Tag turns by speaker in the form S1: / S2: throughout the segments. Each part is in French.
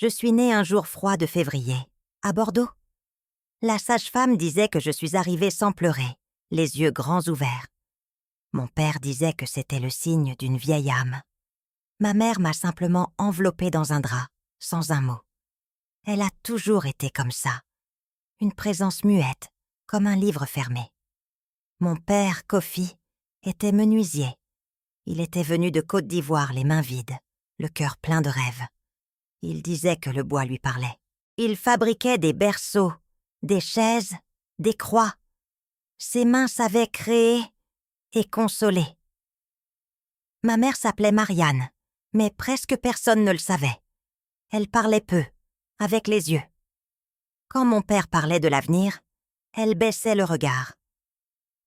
S1: Je suis née un jour froid de février, à Bordeaux. La sage-femme disait que je suis arrivée sans pleurer, les yeux grands ouverts. Mon père disait que c'était le signe d'une vieille âme. Ma mère m'a simplement enveloppée dans un drap, sans un mot. Elle a toujours été comme ça, une présence muette, comme un livre fermé. Mon père, Kofi, était menuisier. Il était venu de Côte d'Ivoire les mains vides, le cœur plein de rêves. Il disait que le bois lui parlait. Il fabriquait des berceaux, des chaises, des croix. Ses mains savaient créer et consoler. Ma mère s'appelait Marianne, mais presque personne ne le savait. Elle parlait peu, avec les yeux. Quand mon père parlait de l'avenir, elle baissait le regard.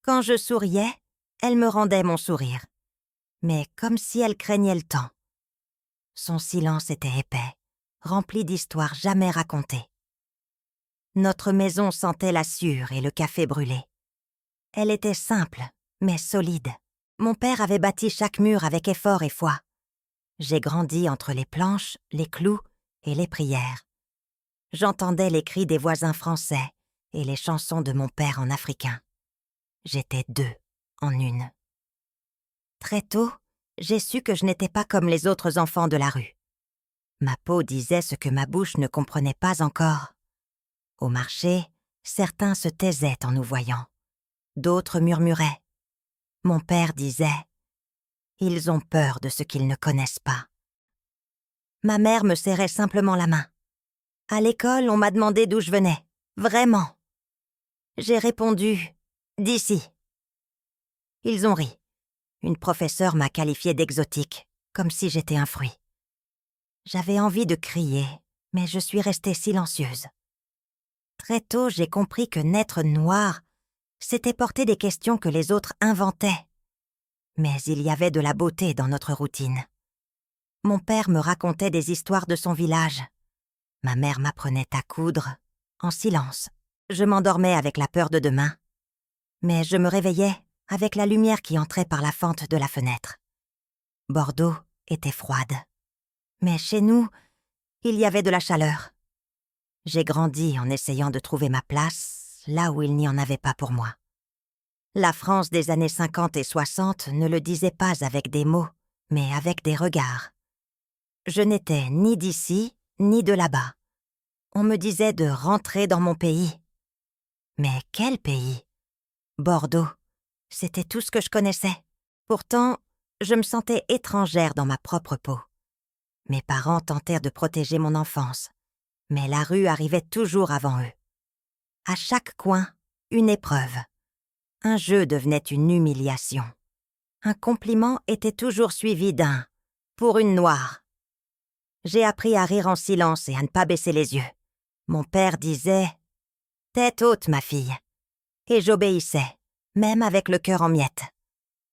S1: Quand je souriais, elle me rendait mon sourire, mais comme si elle craignait le temps. Son silence était épais, rempli d'histoires jamais racontées. Notre maison sentait la sueur et le café brûlé. Elle était simple, mais solide. Mon père avait bâti chaque mur avec effort et foi. J'ai grandi entre les planches, les clous et les prières. J'entendais les cris des voisins français et les chansons de mon père en africain. J'étais deux en une. Très tôt, j'ai su que je n'étais pas comme les autres enfants de la rue. Ma peau disait ce que ma bouche ne comprenait pas encore. Au marché, certains se taisaient en nous voyant. D'autres murmuraient. Mon père disait « Ils ont peur de ce qu'ils ne connaissent pas ». Ma mère me serrait simplement la main. À l'école, on m'a demandé d'où je venais. Vraiment. J'ai répondu « D'ici ». Ils ont ri. Une professeure m'a qualifiée d'exotique, comme si j'étais un fruit. J'avais envie de crier, mais je suis restée silencieuse. Très tôt, j'ai compris que naître noir, c'était porter des questions que les autres inventaient. Mais il y avait de la beauté dans notre routine. Mon père me racontait des histoires de son village. Ma mère m'apprenait à coudre, en silence. Je m'endormais avec la peur de demain. Mais je me réveillais avec la lumière qui entrait par la fente de la fenêtre. Bordeaux était froide. Mais chez nous, il y avait de la chaleur. J'ai grandi en essayant de trouver ma place là où il n'y en avait pas pour moi. La France des années 50 et 60 ne le disait pas avec des mots, mais avec des regards. Je n'étais ni d'ici, ni de là-bas. On me disait de rentrer dans mon pays. Mais quel pays? Bordeaux. C'était tout ce que je connaissais. Pourtant, je me sentais étrangère dans ma propre peau. Mes parents tentèrent de protéger mon enfance, mais la rue arrivait toujours avant eux. À chaque coin, une épreuve. Un jeu devenait une humiliation. Un compliment était toujours suivi d'un « pour une noire ». J'ai appris à rire en silence et à ne pas baisser les yeux. Mon père disait « Tête haute, ma fille ». Et j'obéissais, même avec le cœur en miettes.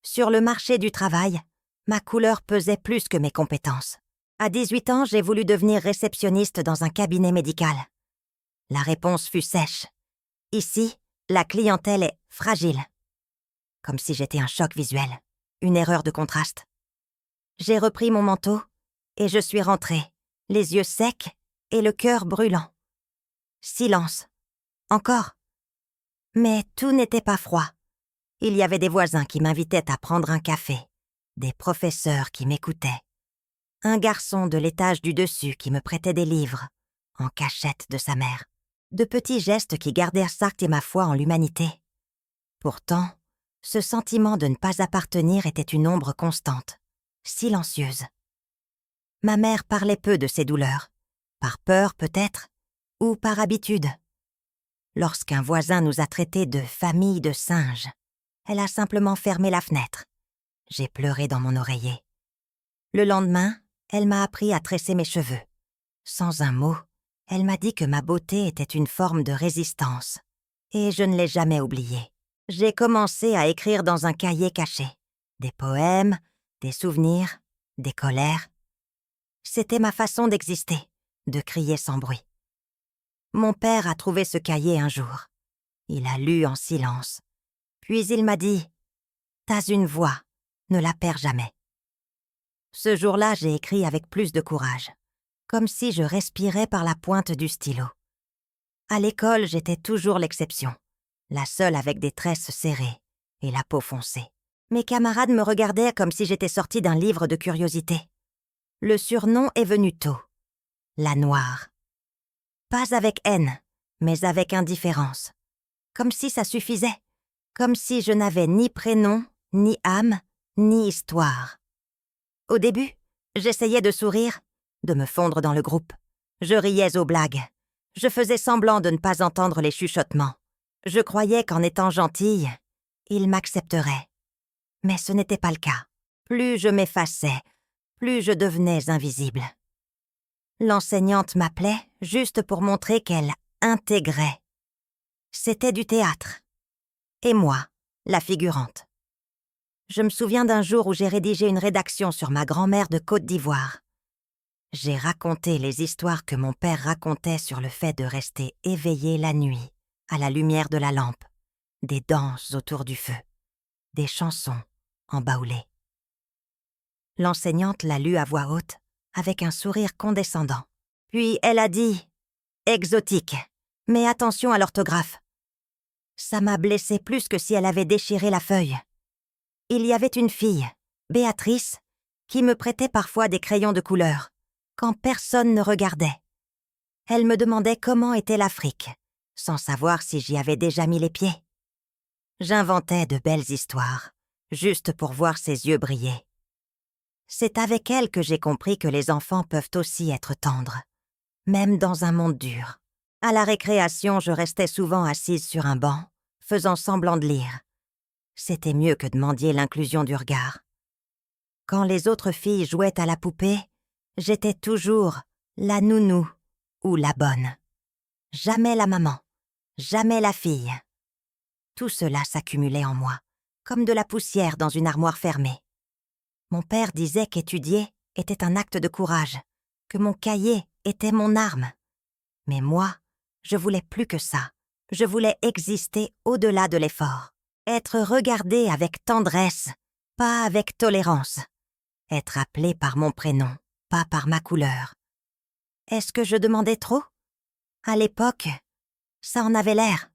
S1: Sur le marché du travail, ma couleur pesait plus que mes compétences. À 18 ans, j'ai voulu devenir réceptionniste dans un cabinet médical. La réponse fut sèche. Ici, la clientèle est fragile. Comme si j'étais un choc visuel, une erreur de contraste. J'ai repris mon manteau et je suis rentrée, les yeux secs et le cœur brûlant. Silence. Encore. Mais tout n'était pas froid. Il y avait des voisins qui m'invitaient à prendre un café, des professeurs qui m'écoutaient, un garçon de l'étage du dessus qui me prêtait des livres, en cachette de sa mère, de petits gestes qui gardèrent Sarthe et ma foi en l'humanité. Pourtant, ce sentiment de ne pas appartenir était une ombre constante, silencieuse. Ma mère parlait peu de ses douleurs, par peur peut-être, ou par habitude. Lorsqu'un voisin nous a traités de famille de singes, elle a simplement fermé la fenêtre. J'ai pleuré dans mon oreiller. Le lendemain, elle m'a appris à tresser mes cheveux. Sans un mot, elle m'a dit que ma beauté était une forme de résistance. Et je ne l'ai jamais oubliée. J'ai commencé à écrire dans un cahier caché. Des poèmes, des souvenirs, des colères. C'était ma façon d'exister, de crier sans bruit. Mon père a trouvé ce cahier un jour. Il a lu en silence. Puis il m'a dit « T'as une voix, ne la perds jamais ». Ce jour-là, j'ai écrit avec plus de courage, comme si je respirais par la pointe du stylo. À l'école, j'étais toujours l'exception, la seule avec des tresses serrées et la peau foncée. Mes camarades me regardaient comme si j'étais sortie d'un livre de curiosité. Le surnom est venu tôt. La Noire. Pas avec haine, mais avec indifférence. Comme si ça suffisait. Comme si je n'avais ni prénom, ni âme, ni histoire. Au début, j'essayais de sourire, de me fondre dans le groupe. Je riais aux blagues. Je faisais semblant de ne pas entendre les chuchotements. Je croyais qu'en étant gentille, ils m'accepteraient. Mais ce n'était pas le cas. Plus je m'effaçais, plus je devenais invisible. L'enseignante m'appelait juste pour montrer qu'elle intégrait. C'était du théâtre. Et moi, la figurante. Je me souviens d'un jour où j'ai rédigé une rédaction sur ma grand-mère de Côte d'Ivoire. J'ai raconté les histoires que mon père racontait sur le fait de rester éveillé la nuit, à la lumière de la lampe, des danses autour du feu, des chansons embaoulées. L'enseignante l'a lu à voix haute, avec un sourire condescendant. Puis elle a dit « Exotique, mais attention à l'orthographe ». Ça m'a blessée plus que si elle avait déchiré la feuille. Il y avait une fille, Béatrice, qui me prêtait parfois des crayons de couleur, quand personne ne regardait. Elle me demandait comment était l'Afrique, sans savoir si j'y avais déjà mis les pieds. J'inventais de belles histoires, juste pour voir ses yeux briller. C'est avec elle que j'ai compris que les enfants peuvent aussi être tendres, même dans un monde dur. À la récréation, je restais souvent assise sur un banc, faisant semblant de lire. C'était mieux que de mendier l'inclusion du regard. Quand les autres filles jouaient à la poupée, j'étais toujours la nounou ou la bonne. Jamais la maman, jamais la fille. Tout cela s'accumulait en moi, comme de la poussière dans une armoire fermée. Mon père disait qu'étudier était un acte de courage, que mon cahier était mon arme. Mais moi, je voulais plus que ça. Je voulais exister au-delà de l'effort. Être regardée avec tendresse, pas avec tolérance. Être appelée par mon prénom, pas par ma couleur. Est-ce que je demandais trop? À l'époque, ça en avait l'air.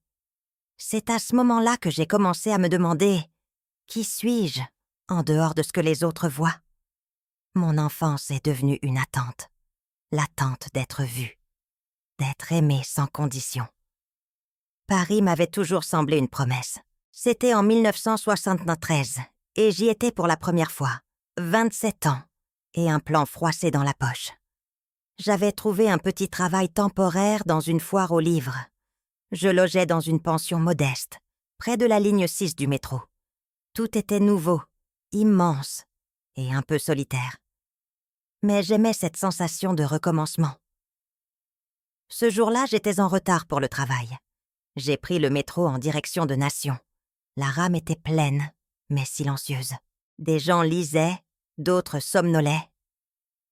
S1: C'est à ce moment-là que j'ai commencé à me demander « Qui suis-je » en dehors de ce que les autres voient. Mon enfance est devenue une attente. L'attente d'être vue, d'être aimée sans condition. Paris m'avait toujours semblé une promesse. C'était en 1973 et j'y étais pour la première fois. 27 ans et un plan froissé dans la poche. J'avais trouvé un petit travail temporaire dans une foire aux livres. Je logeais dans une pension modeste, près de la ligne 6 du métro. Tout était nouveau, immense et un peu solitaire. Mais j'aimais cette sensation de recommencement. Ce jour-là, j'étais en retard pour le travail. J'ai pris le métro en direction de Nation. La rame était pleine, mais silencieuse. Des gens lisaient, d'autres somnolaient.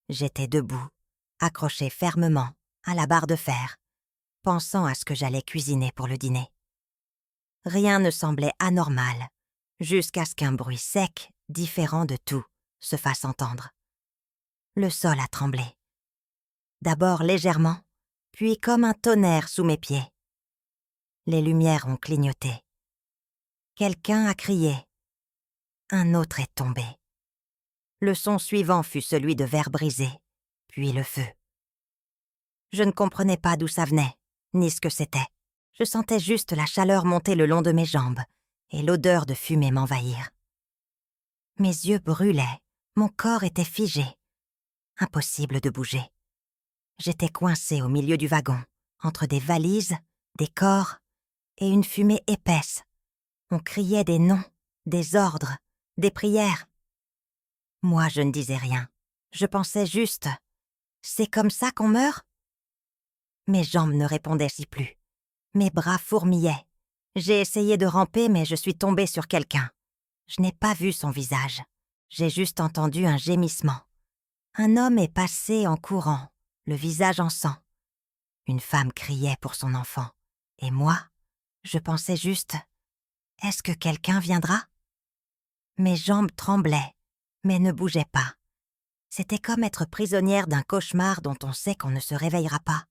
S1: J'étais debout, accroché fermement à la barre de fer, pensant à ce que j'allais cuisiner pour le dîner. Rien ne semblait anormal, jusqu'à ce qu'un bruit sec, différent de tout, se fasse entendre. Le sol a tremblé. D'abord légèrement, puis comme un tonnerre sous mes pieds. Les lumières ont clignoté. Quelqu'un a crié. Un autre est tombé. Le son suivant fut celui de verre brisé, puis le feu. Je ne comprenais pas d'où ça venait, ni ce que c'était. Je sentais juste la chaleur monter le long de mes jambes et l'odeur de fumée m'envahir. Mes yeux brûlaient, mon corps était figé. Impossible de bouger. J'étais coincée au milieu du wagon, entre des valises, des corps et une fumée épaisse. On criait des noms, des ordres, des prières. Moi, je ne disais rien. Je pensais juste « C'est comme ça qu'on meurt ?» Mes jambes ne répondaient si plus. Mes bras fourmillaient. J'ai essayé de ramper, mais je suis tombée sur quelqu'un. Je n'ai pas vu son visage. J'ai juste entendu un gémissement. Un homme est passé en courant, le visage en sang. Une femme criait pour son enfant. Et moi, je pensais juste « Est-ce que quelqu'un viendra ?» Mes jambes tremblaient, mais ne bougeaient pas. C'était comme être prisonnière d'un cauchemar dont on sait qu'on ne se réveillera pas.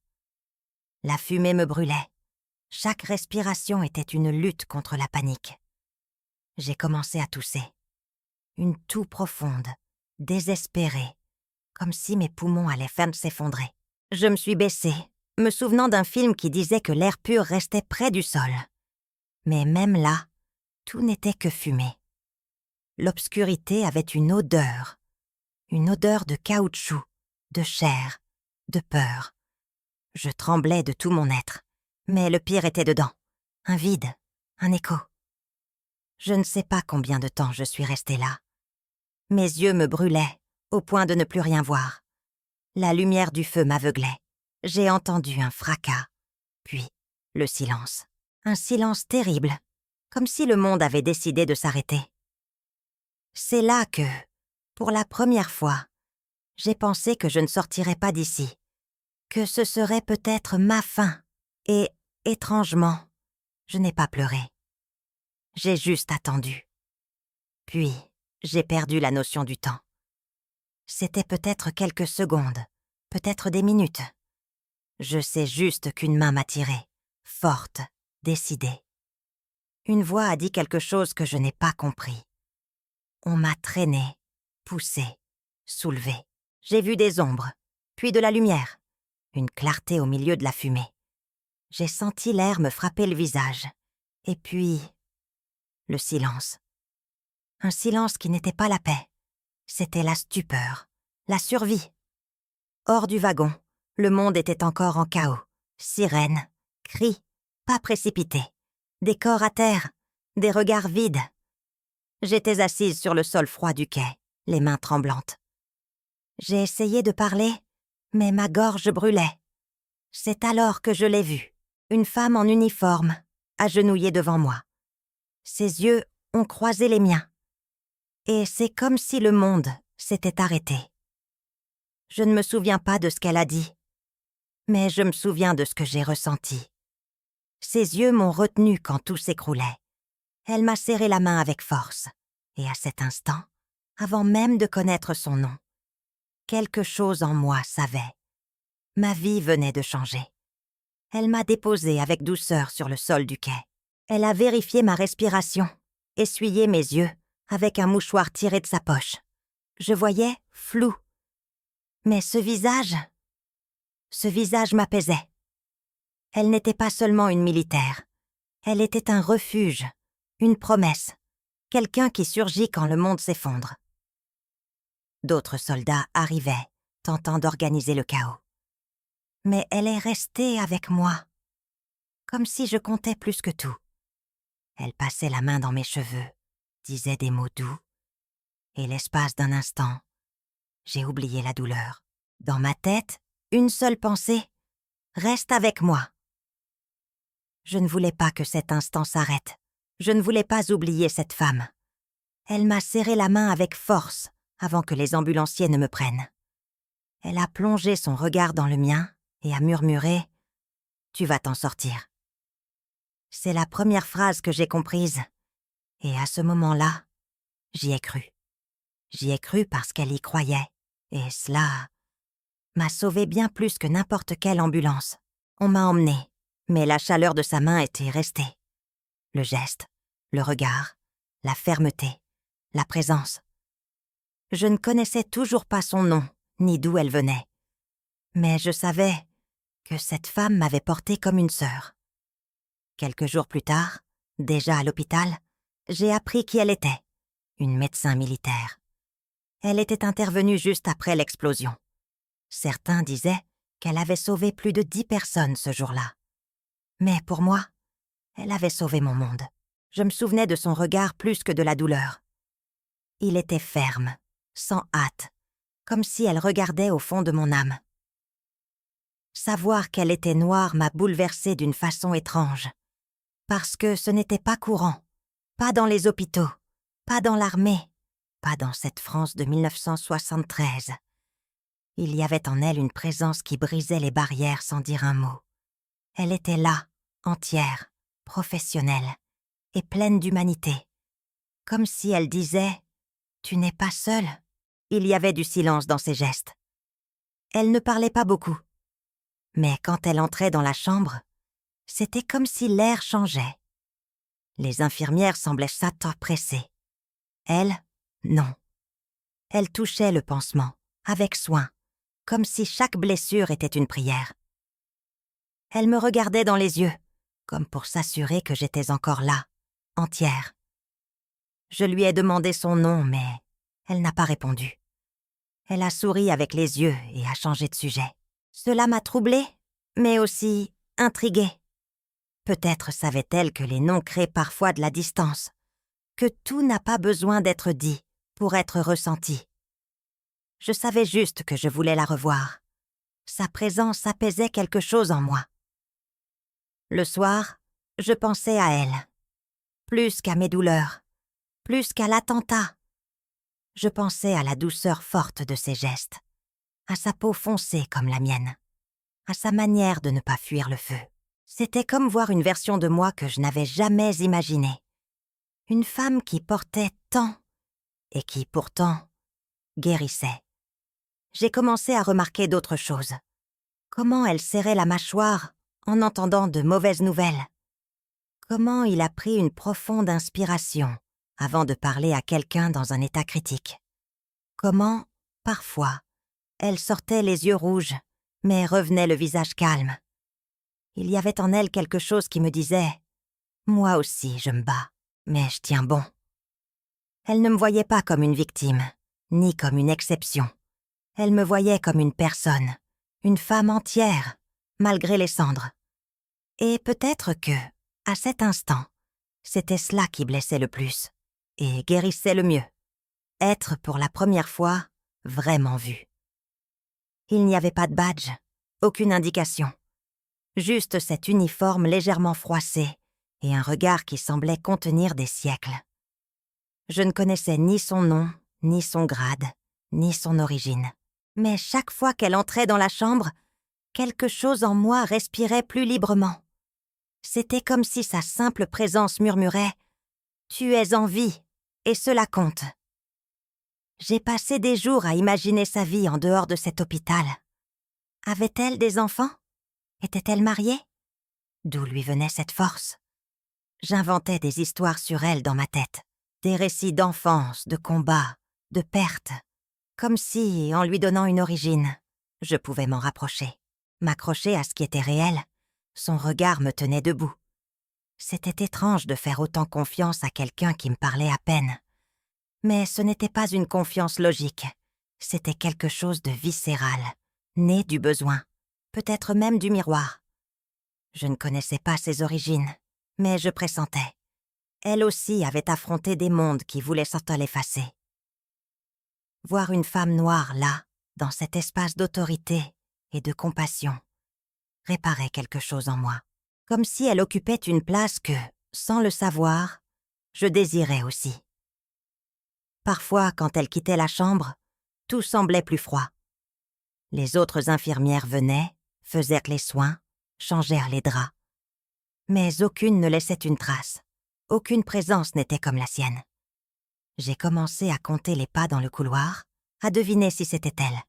S1: La fumée me brûlait. Chaque respiration était une lutte contre la panique. J'ai commencé à tousser. Une toux profonde, désespérée, comme si mes poumons allaient faire s'effondrer. Je me suis baissée, me souvenant d'un film qui disait que l'air pur restait près du sol. Mais même là, tout n'était que fumée. L'obscurité avait une odeur de caoutchouc, de chair, de peur. Je tremblais de tout mon être, mais le pire était dedans, un vide, un écho. Je ne sais pas combien de temps je suis restée là. Mes yeux me brûlaient, au point de ne plus rien voir. La lumière du feu m'aveuglait. J'ai entendu un fracas, puis le silence. Un silence terrible, comme si le monde avait décidé de s'arrêter. C'est là que, pour la première fois, j'ai pensé que je ne sortirais pas d'ici, que ce serait peut-être ma fin, et, étrangement, je n'ai pas pleuré. J'ai juste attendu. Puis, j'ai perdu la notion du temps. C'était peut-être quelques secondes, peut-être des minutes. Je sais juste qu'une main m'a tirée, forte, décidée. Une voix a dit quelque chose que je n'ai pas compris. On m'a traînée, poussée, soulevée. J'ai vu des ombres, puis de la lumière, une clarté au milieu de la fumée. J'ai senti l'air me frapper le visage. Et puis, le silence. Un silence qui n'était pas la paix. C'était la stupeur, la survie. Hors du wagon, le monde était encore en chaos. Sirènes, cris, pas précipités. Des corps à terre, des regards vides. J'étais assise sur le sol froid du quai, les mains tremblantes. J'ai essayé de parler, mais ma gorge brûlait. C'est alors que je l'ai vue, une femme en uniforme, agenouillée devant moi. Ses yeux ont croisé les miens. Et c'est comme si le monde s'était arrêté. Je ne me souviens pas de ce qu'elle a dit, mais je me souviens de ce que j'ai ressenti. Ses yeux m'ont retenu quand tout s'écroulait. Elle m'a serré la main avec force, et à cet instant, avant même de connaître son nom, quelque chose en moi savait. Ma vie venait de changer. Elle m'a déposée avec douceur sur le sol du quai. Elle a vérifié ma respiration, essuyé mes yeux avec un mouchoir tiré de sa poche. Je voyais flou. Mais ce visage m'apaisait. Elle n'était pas seulement une militaire. Elle était un refuge, une promesse, quelqu'un qui surgit quand le monde s'effondre. D'autres soldats arrivaient, tentant d'organiser le chaos. Mais elle est restée avec moi, comme si je comptais plus que tout. Elle passait la main dans mes cheveux, disait des mots doux, et l'espace d'un instant, j'ai oublié la douleur. Dans ma tête, une seule pensée, « Reste avec moi ». Je ne voulais pas que cet instant s'arrête. Je ne voulais pas oublier cette femme. Elle m'a serré la main avec force avant que les ambulanciers ne me prennent. Elle a plongé son regard dans le mien et a murmuré « Tu vas t'en sortir ». C'est la première phrase que j'ai comprise. Et à ce moment-là, j'y ai cru. J'y ai cru parce qu'elle y croyait. Et cela m'a sauvée bien plus que n'importe quelle ambulance. On m'a emmenée, mais la chaleur de sa main était restée. Le geste, le regard, la fermeté, la présence. Je ne connaissais toujours pas son nom, ni d'où elle venait. Mais je savais que cette femme m'avait portée comme une sœur. Quelques jours plus tard, déjà à l'hôpital, j'ai appris qui elle était, une médecin militaire. Elle était intervenue juste après l'explosion. Certains disaient qu'elle avait sauvé plus de 10 personnes ce jour-là. Mais pour moi, elle avait sauvé mon monde. Je me souvenais de son regard plus que de la douleur. Il était ferme, sans hâte, comme si elle regardait au fond de mon âme. Savoir qu'elle était noire m'a bouleversée d'une façon étrange. Parce que ce n'était pas courant, pas dans les hôpitaux, pas dans l'armée, pas dans cette France de 1973. Il y avait en elle une présence qui brisait les barrières sans dire un mot. Elle était là, entière, professionnelle et pleine d'humanité. Comme si elle disait « Tu n'es pas seule, Il y avait du silence dans ses gestes. Elle ne parlait pas beaucoup. Mais quand elle entrait dans la chambre, c'était comme si l'air changeait. Les infirmières semblaient s'empresser. Elle, non. Elle touchait le pansement, avec soin, comme si chaque blessure était une prière. Elle me regardait dans les yeux, comme pour s'assurer que j'étais encore là, entière. Je lui ai demandé son nom, mais elle n'a pas répondu. Elle a souri avec les yeux et a changé de sujet. Cela m'a troublée, mais aussi intriguée. Peut-être savait-elle que les noms créent parfois de la distance, que tout n'a pas besoin d'être dit pour être ressenti. Je savais juste que je voulais la revoir. Sa présence apaisait quelque chose en moi. Le soir, je pensais à elle. Plus qu'à mes douleurs, plus qu'à l'attentat. Je pensais à la douceur forte de ses gestes, à sa peau foncée comme la mienne, à sa manière de ne pas fuir le feu. C'était comme voir une version de moi que je n'avais jamais imaginée. Une femme qui portait tant et qui, pourtant, guérissait. J'ai commencé à remarquer d'autres choses. Comment elle serrait la mâchoire en entendant de mauvaises nouvelles. Comment il a pris une profonde inspiration avant de parler à quelqu'un dans un état critique. Comment, parfois, elle sortait les yeux rouges, mais revenait le visage calme. Il y avait en elle quelque chose qui me disait « Moi aussi, je me bats, mais je tiens bon ». Elle ne me voyait pas comme une victime, ni comme une exception. Elle me voyait comme une personne, une femme entière, malgré les cendres. Et peut-être que, à cet instant, c'était cela qui blessait le plus et guérissait le mieux. Être, pour la première fois, vraiment vu. Il n'y avait pas de badge, aucune indication. Juste cet uniforme légèrement froissé et un regard qui semblait contenir des siècles. Je ne connaissais ni son nom, ni son grade, ni son origine. Mais chaque fois qu'elle entrait dans la chambre, quelque chose en moi respirait plus librement. C'était comme si sa simple présence murmurait « Tu es en vie, et cela compte ». J'ai passé des jours à imaginer sa vie en dehors de cet hôpital. Avait-elle des enfants? Était-elle mariée? D'où lui venait cette force? J'inventais des histoires sur elle dans ma tête, des récits d'enfance, de combats, de pertes, comme si, en lui donnant une origine, je pouvais m'en rapprocher, m'accrocher à ce qui était réel. Son regard me tenait debout. C'était étrange de faire autant confiance à quelqu'un qui me parlait à peine. Mais ce n'était pas une confiance logique, c'était quelque chose de viscéral, né du besoin, peut-être même du miroir. Je ne connaissais pas ses origines, mais je pressentais. Elle aussi avait affronté des mondes qui voulaient s'auto-effacer. Voir une femme noire là, dans cet espace d'autorité et de compassion, réparait quelque chose en moi, comme si elle occupait une place que, sans le savoir, je désirais aussi. Parfois, quand elle quittait la chambre, tout semblait plus froid. Les autres infirmières venaient, faisaient les soins, changèrent les draps. Mais aucune ne laissait une trace. Aucune présence n'était comme la sienne. J'ai commencé à compter les pas dans le couloir, à deviner si c'était elle.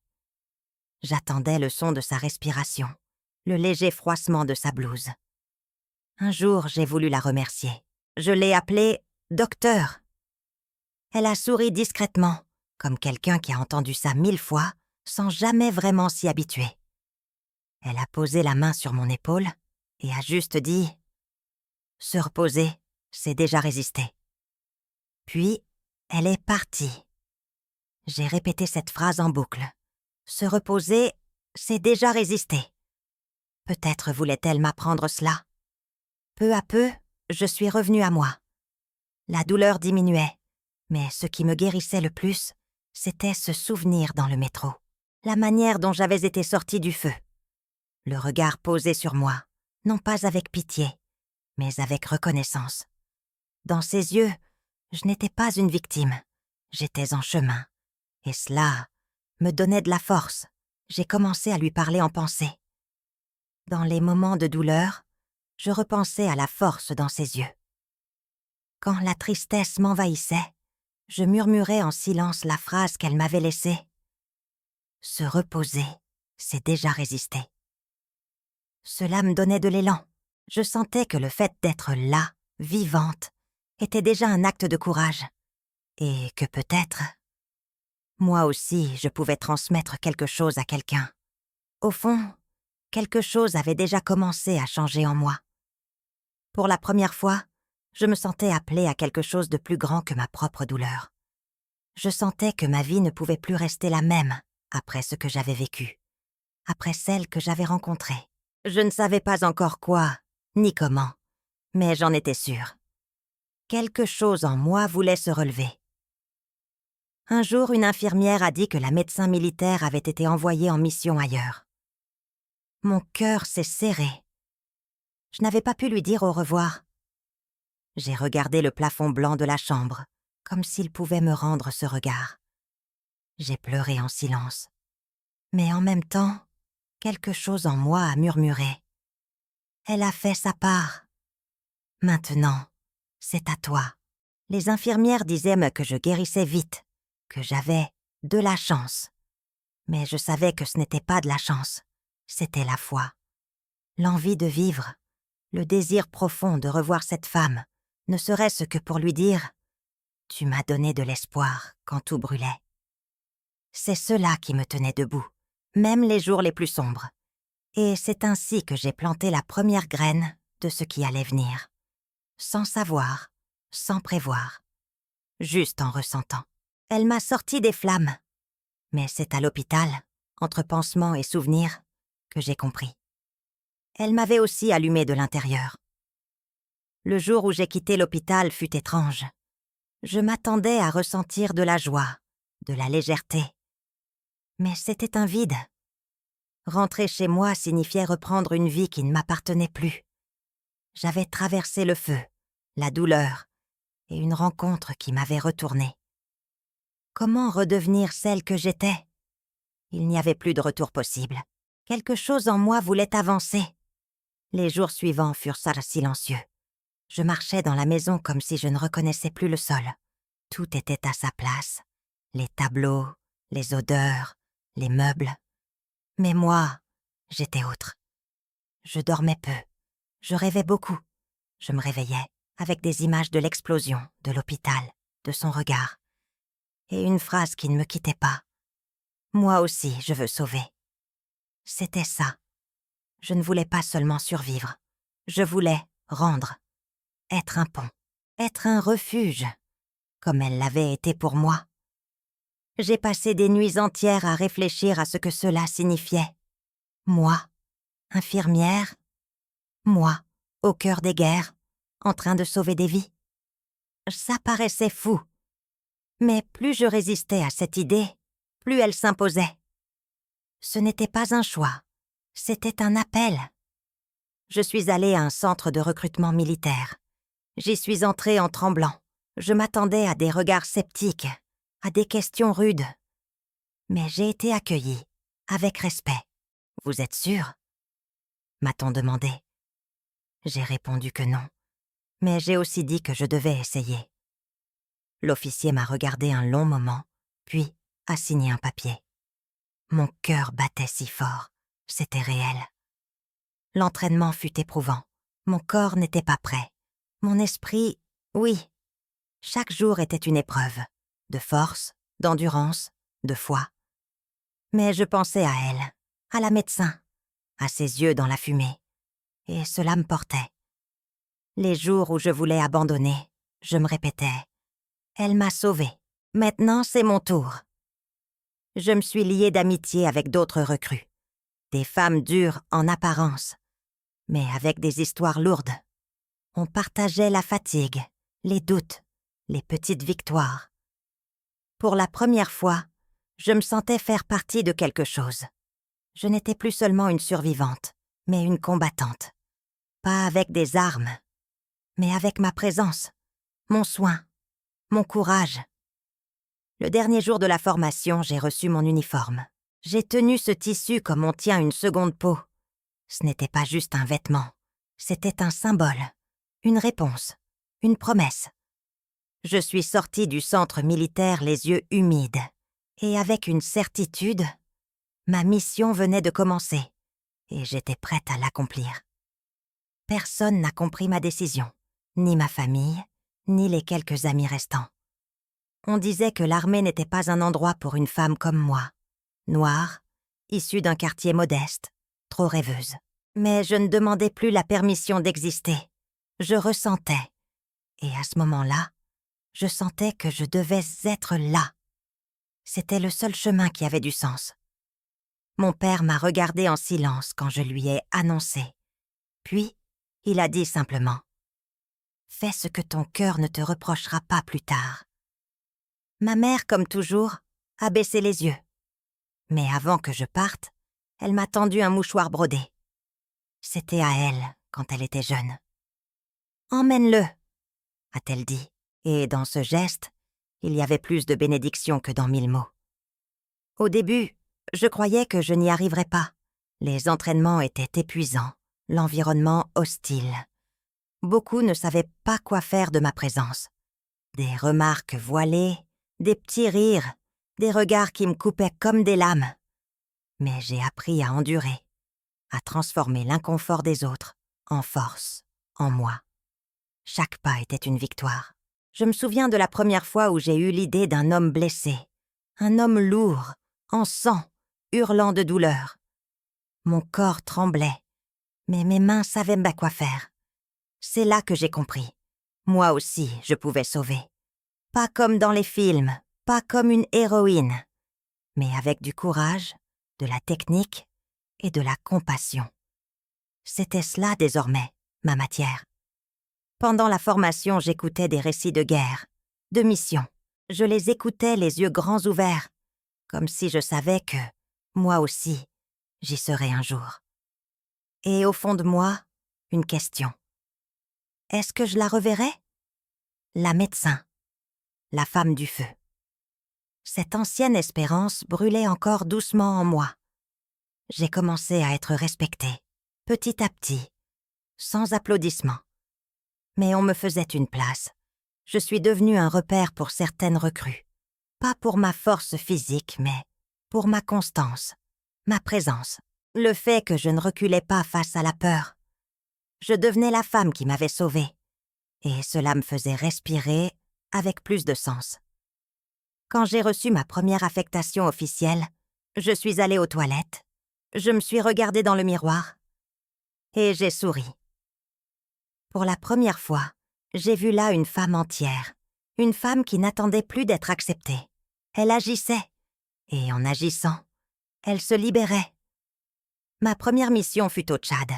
S1: J'attendais le son de sa respiration, le léger froissement de sa blouse. Un jour, j'ai voulu la remercier. Je l'ai appelée « docteur ». Elle a souri discrètement, comme quelqu'un qui a entendu ça 1000 fois, sans jamais vraiment s'y habituer. Elle a posé la main sur mon épaule et a juste dit « Se reposer, c'est déjà résister ». Puis, elle est partie. J'ai répété cette phrase en boucle. « Se reposer, c'est déjà résister ». Peut-être voulait-elle m'apprendre cela. Peu à peu, je suis revenue à moi. La douleur diminuait, mais ce qui me guérissait le plus, c'était ce souvenir dans le métro. La manière dont j'avais été sortie du feu. Le regard posé sur moi, non pas avec pitié, mais avec reconnaissance. Dans ses yeux, je n'étais pas une victime. J'étais en chemin. Et cela me donnait de la force. J'ai commencé à lui parler en pensée. Dans les moments de douleur, je repensais à la force dans ses yeux. Quand la tristesse m'envahissait, Je murmurais en silence la phrase qu'elle m'avait laissée. Se reposer, c'est déjà résister. Cela me donnait de l'élan. Je sentais que le fait d'être là, vivante, était déjà un acte de courage. Et que peut-être, moi aussi, je pouvais transmettre quelque chose à quelqu'un. Au fond, quelque chose avait déjà commencé à changer en moi. Pour la première fois, je me sentais appelée à quelque chose de plus grand que ma propre douleur. Je sentais que ma vie ne pouvait plus rester la même après ce que j'avais vécu, après celle que j'avais rencontrée. Je ne savais pas encore quoi, ni comment, mais j'en étais sûre. Quelque chose en moi voulait se relever. Un jour, une infirmière a dit que la médecin militaire avait été envoyée en mission ailleurs. Mon cœur s'est serré. Je n'avais pas pu lui dire au revoir. J'ai regardé le plafond blanc de la chambre, comme s'il pouvait me rendre ce regard. J'ai pleuré en silence. Mais en même temps, quelque chose en moi a murmuré. Elle a fait sa part. Maintenant, c'est à toi. Les infirmières disaient que je guérissais vite, que j'avais de la chance. Mais je savais que ce n'était pas de la chance, c'était la foi. L'envie de vivre, le désir profond de revoir cette femme, ne serait-ce que pour lui dire « Tu m'as donné de l'espoir quand tout brûlait ». C'est cela qui me tenait debout, même les jours les plus sombres. Et c'est ainsi que j'ai planté la première graine de ce qui allait venir. Sans savoir, sans prévoir. Juste en ressentant. Elle m'a sorti des flammes. Mais c'est à l'hôpital, entre pansements et souvenirs, que j'ai compris. Elle m'avait aussi allumé de l'intérieur. Le jour où j'ai quitté l'hôpital fut étrange. Je m'attendais à ressentir de la joie, de la légèreté. Mais c'était un vide. Rentrer chez moi signifiait reprendre une vie qui ne m'appartenait plus. J'avais traversé le feu, la douleur, et une rencontre qui m'avait retournée. Comment redevenir celle que j'étais? Il n'y avait plus de retour possible. Quelque chose en moi voulait avancer. Les jours suivants furent silencieux. Je marchais dans la maison comme si je ne reconnaissais plus le sol. Tout était à sa place. Les tableaux, les odeurs, les meubles. Mais moi, j'étais autre. Je dormais peu. Je rêvais beaucoup. Je me réveillais avec des images de l'explosion, de l'hôpital, de son regard. Et une phrase qui ne me quittait pas. Moi aussi, je veux sauver. C'était ça. Je ne voulais pas seulement survivre. Je voulais rendre. Être un pont. Être un refuge. Comme elle l'avait été pour moi. J'ai passé des nuits entières à réfléchir à ce que cela signifiait. Moi, infirmière. Moi, au cœur des guerres, en train de sauver des vies. Ça paraissait fou. Mais plus je résistais à cette idée, plus elle s'imposait. Ce n'était pas un choix, c'était un appel. Je suis allée à un centre de recrutement militaire. J'y suis entrée en tremblant. Je m'attendais à des regards sceptiques, à des questions rudes. Mais j'ai été accueillie, avec respect. « Vous êtes sûre ?» m'a-t-on demandé. J'ai répondu que non, mais j'ai aussi dit que je devais essayer. L'officier m'a regardé un long moment, puis a signé un papier. Mon cœur battait si fort, c'était réel. L'entraînement fut éprouvant. Mon corps n'était pas prêt. Mon esprit, oui. Chaque jour était une épreuve, de force, d'endurance, de foi. Mais je pensais à elle, à la médecin, à ses yeux dans la fumée, et cela me portait. Les jours où je voulais abandonner, je me répétais « Elle m'a sauvée, maintenant c'est mon tour ». Je me suis liée d'amitié avec d'autres recrues, des femmes dures en apparence, mais avec des histoires lourdes. On partageait la fatigue, les doutes, les petites victoires. Pour la première fois, je me sentais faire partie de quelque chose. Je n'étais plus seulement une survivante, mais une combattante. Pas avec des armes, mais avec ma présence, mon soin, mon courage. Le dernier jour de la formation, j'ai reçu mon uniforme. J'ai tenu ce tissu comme on tient une seconde peau. Ce n'était pas juste un vêtement, c'était un symbole, une réponse, une promesse. Je suis sortie du centre militaire les yeux humides, et avec une certitude, ma mission venait de commencer, et j'étais prête à l'accomplir. Personne n'a compris ma décision, ni ma famille, ni les quelques amis restants. On disait que l'armée n'était pas un endroit pour une femme comme moi, noire, issue d'un quartier modeste, trop rêveuse. Mais je ne demandais plus la permission d'exister. Je ressentais. Et à ce moment-là, je sentais que je devais être là. C'était le seul chemin qui avait du sens. Mon père m'a regardé en silence quand je lui ai annoncé. Puis, il a dit simplement « Fais ce que ton cœur ne te reprochera pas plus tard. » Ma mère, comme toujours, a baissé les yeux. Mais avant que je parte, elle m'a tendu un mouchoir brodé. C'était à elle quand elle était jeune. « Emmène-le » a-t-elle dit, et dans ce geste, il y avait plus de bénédiction que dans 1000 mots. Au début, je croyais que je n'y arriverais pas. Les entraînements étaient épuisants, l'environnement hostile. Beaucoup ne savaient pas quoi faire de ma présence. Des remarques voilées, des petits rires, des regards qui me coupaient comme des lames. Mais j'ai appris à endurer, à transformer l'inconfort des autres en force, en moi. Chaque pas était une victoire. Je me souviens de la première fois où j'ai eu l'idée d'un homme blessé, un homme lourd, en sang, hurlant de douleur. Mon corps tremblait, mais mes mains savaient pas quoi faire. C'est là que j'ai compris. Moi aussi, je pouvais sauver. Pas comme dans les films, pas comme une héroïne, mais avec du courage, de la technique et de la compassion. C'était cela désormais, ma matière. Pendant la formation, j'écoutais des récits de guerre, de mission. Je les écoutais les yeux grands ouverts, comme si je savais que, moi aussi, j'y serais un jour. Et au fond de moi, une question. Est-ce que je la reverrai? La médecin, la femme du feu. Cette ancienne espérance brûlait encore doucement en moi. J'ai commencé à être respectée, petit à petit, sans applaudissements. Mais on me faisait une place. Je suis devenue un repère pour certaines recrues. Pas pour ma force physique, mais pour ma constance, ma présence. Le fait que je ne reculais pas face à la peur. Je devenais la femme qui m'avait sauvée. Et cela me faisait respirer avec plus de sens. Quand j'ai reçu ma première affectation officielle, je suis allée aux toilettes, je me suis regardée dans le miroir et j'ai souri. Pour la première fois, j'ai vu là une femme entière, une femme qui n'attendait plus d'être acceptée. Elle agissait, et en agissant, elle se libérait. Ma première mission fut au Tchad,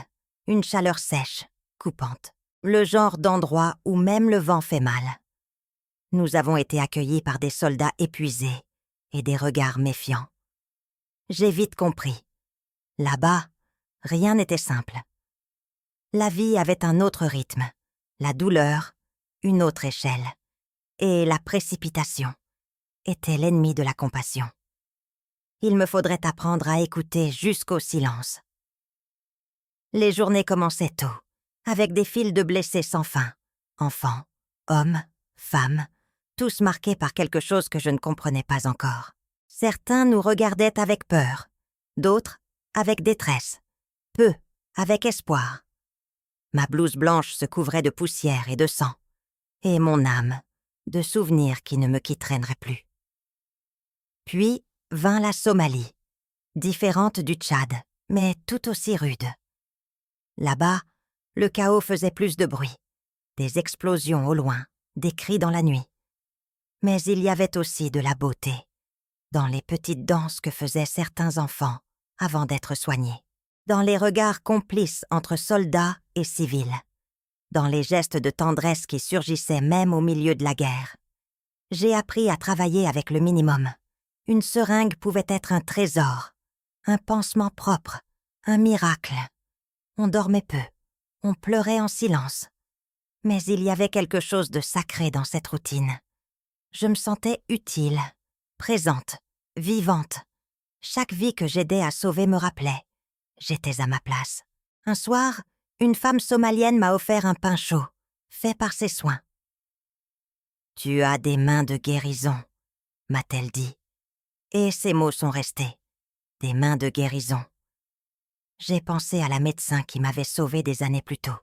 S1: une chaleur sèche, coupante, le genre d'endroit où même le vent fait mal. Nous avons été accueillis par des soldats épuisés et des regards méfiants. J'ai vite compris. Là-bas, rien n'était simple. La vie avait un autre rythme, la douleur, une autre échelle, et la précipitation était l'ennemi de la compassion. Il me faudrait apprendre à écouter jusqu'au silence. Les journées commençaient tôt, avec des files de blessés sans fin, enfants, hommes, femmes, tous marqués par quelque chose que je ne comprenais pas encore. Certains nous regardaient avec peur, d'autres avec détresse, peu avec espoir. Ma blouse blanche se couvrait de poussière et de sang, et mon âme de souvenirs qui ne me quitteraient plus. Puis vint la Somalie, différente du Tchad, mais tout aussi rude. Là-bas, le chaos faisait plus de bruit, des explosions au loin, des cris dans la nuit. Mais il y avait aussi de la beauté, dans les petites danses que faisaient certains enfants avant d'être soignés, dans les regards complices entre soldats et civils, dans les gestes de tendresse qui surgissaient même au milieu de la guerre. J'ai appris à travailler avec le minimum. Une seringue pouvait être un trésor, un pansement propre, un miracle. On dormait peu, on pleurait en silence. Mais il y avait quelque chose de sacré dans cette routine. Je me sentais utile, présente, vivante. Chaque vie que j'aidais à sauver me rappelait. J'étais à ma place. Un soir, une femme somalienne m'a offert un pain chaud, fait par ses soins. Tu as des mains de guérison, m'a-t-elle dit. Et ces mots sont restés. Des mains de guérison. J'ai pensé à la médecin qui m'avait sauvée des années plus tôt.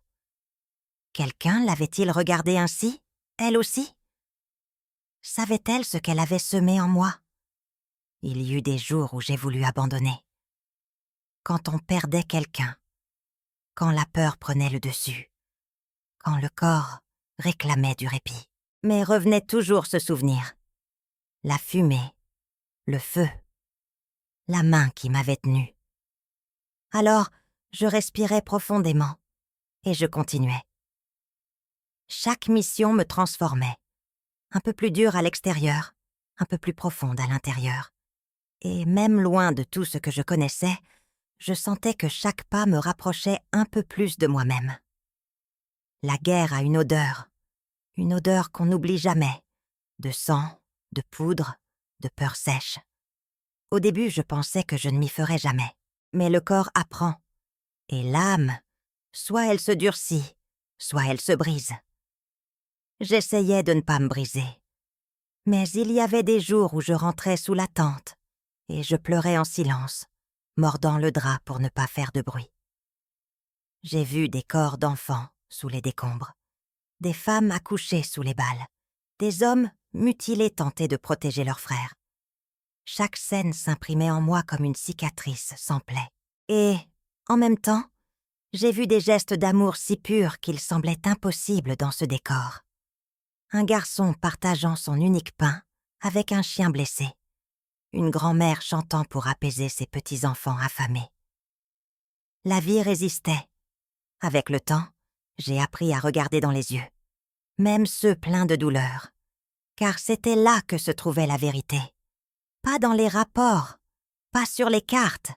S1: Quelqu'un l'avait-il regardée ainsi, elle aussi? Savait-elle ce qu'elle avait semé en moi? Il y eut des jours où j'ai voulu abandonner. Quand on perdait quelqu'un, quand la peur prenait le dessus, quand le corps réclamait du répit. Mais revenait toujours ce souvenir. La fumée, le feu, la main qui m'avait tenue. Alors, je respirais profondément et je continuais. Chaque mission me transformait, un peu plus dure à l'extérieur, un peu plus profonde à l'intérieur. Et même loin de tout ce que je connaissais, je sentais que chaque pas me rapprochait un peu plus de moi-même. La guerre a une odeur qu'on n'oublie jamais, de sang, de poudre, de peur sèche. Au début, je pensais que je ne m'y ferais jamais, mais le corps apprend. Et l'âme, soit elle se durcit, soit elle se brise. J'essayais de ne pas me briser. Mais il y avait des jours où je rentrais sous la tente et je pleurais en silence, mordant le drap pour ne pas faire de bruit. J'ai vu des corps d'enfants sous les décombres, des femmes accouchées sous les balles, des hommes mutilés tenter de protéger leurs frères. Chaque scène s'imprimait en moi comme une cicatrice sans plaie. Et, en même temps, j'ai vu des gestes d'amour si purs qu'ils semblaient impossibles dans ce décor. Un garçon partageant son unique pain avec un chien blessé. Une grand-mère chantant pour apaiser ses petits-enfants affamés. La vie résistait. Avec le temps, j'ai appris à regarder dans les yeux, même ceux pleins de douleur, car c'était là que se trouvait la vérité. Pas dans les rapports, pas sur les cartes,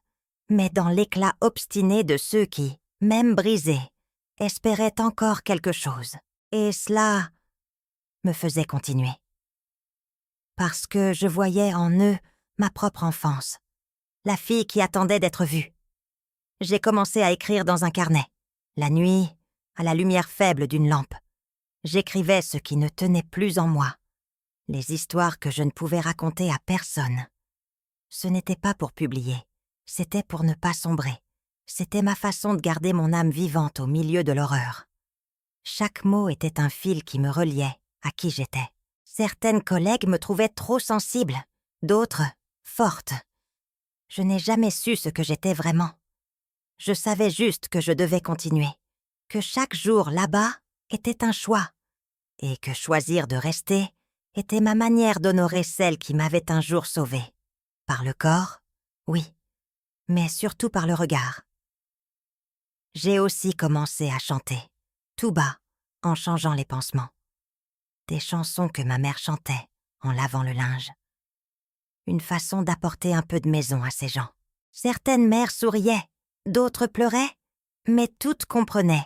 S1: mais dans l'éclat obstiné de ceux qui, même brisés, espéraient encore quelque chose. Et cela me faisait continuer. Parce que je voyais en eux ma propre enfance, la fille qui attendait d'être vue. J'ai commencé à écrire dans un carnet, la nuit, à la lumière faible d'une lampe. J'écrivais ce qui ne tenait plus en moi, les histoires que je ne pouvais raconter à personne. Ce n'était pas pour publier, c'était pour ne pas sombrer. C'était ma façon de garder mon âme vivante au milieu de l'horreur. Chaque mot était un fil qui me reliait à qui j'étais. Certaines collègues me trouvaient trop sensible, d'autres forte. Je n'ai jamais su ce que j'étais vraiment. Je savais juste que je devais continuer, que chaque jour là-bas était un choix, et que choisir de rester était ma manière d'honorer celle qui m'avait un jour sauvée. Par le corps, oui, mais surtout par le regard. J'ai aussi commencé à chanter, tout bas, en changeant les pansements. Des chansons que ma mère chantait en lavant le linge. Une façon d'apporter un peu de maison à ces gens. Certaines mères souriaient, d'autres pleuraient, mais toutes comprenaient,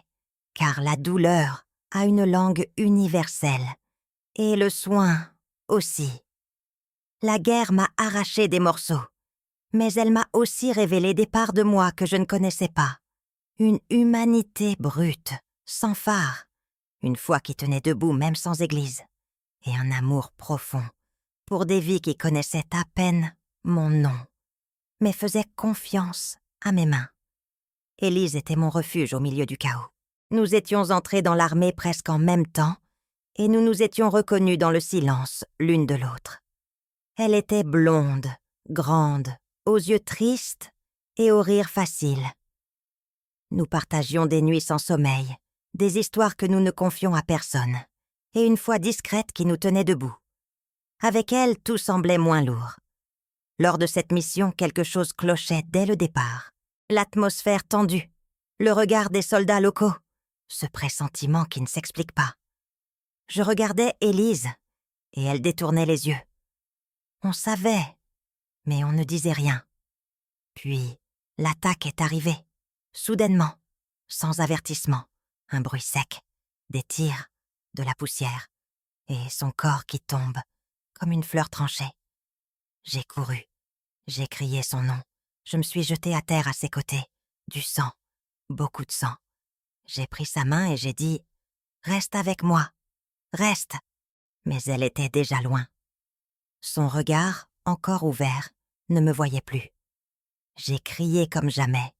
S1: car la douleur a une langue universelle, et le soin aussi. La guerre m'a arraché des morceaux, mais elle m'a aussi révélé des parts de moi que je ne connaissais pas. Une humanité brute, sans phare, une foi qui tenait debout même sans église, et un amour profond pour des vies qui connaissaient à peine mon nom, mais faisaient confiance à mes mains. Élise était mon refuge au milieu du chaos. Nous étions entrés dans l'armée presque en même temps, et nous nous étions reconnus dans le silence l'une de l'autre. Elle était blonde, grande, aux yeux tristes et au rire facile. Nous partagions des nuits sans sommeil, des histoires que nous ne confions à personne, et une foi discrète qui nous tenait debout. Avec elle, tout semblait moins lourd. Lors de cette mission, quelque chose clochait dès le départ. L'atmosphère tendue, le regard des soldats locaux, ce pressentiment qui ne s'explique pas. Je regardais Élise, et elle détournait les yeux. On savait, mais on ne disait rien. Puis, l'attaque est arrivée, soudainement, sans avertissement, un bruit sec, des tirs, de la poussière, et son corps qui tombe, comme une fleur tranchée. J'ai couru, j'ai crié son nom, je me suis jetée à terre à ses côtés, du sang, beaucoup de sang. J'ai pris sa main et j'ai dit « Reste avec moi, reste !» Mais elle était déjà loin. Son regard, encore ouvert, ne me voyait plus. J'ai crié comme jamais.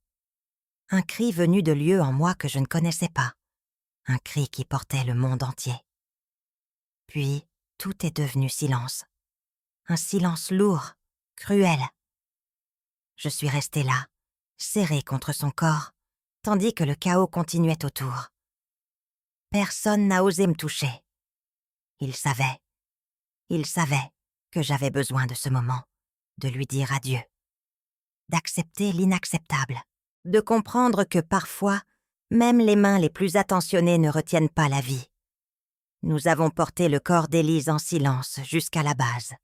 S1: Un cri venu de lieux en moi que je ne connaissais pas. Un cri qui portait le monde entier. Puis, tout est devenu silence. Un silence lourd, cruel. Je suis restée là, serrée contre son corps, tandis que le chaos continuait autour. Personne n'a osé me toucher. Il savait que j'avais besoin de ce moment, de lui dire adieu, d'accepter l'inacceptable, de comprendre que parfois, même les mains les plus attentionnées ne retiennent pas la vie. Nous avons porté le corps d'Élise en silence jusqu'à la base.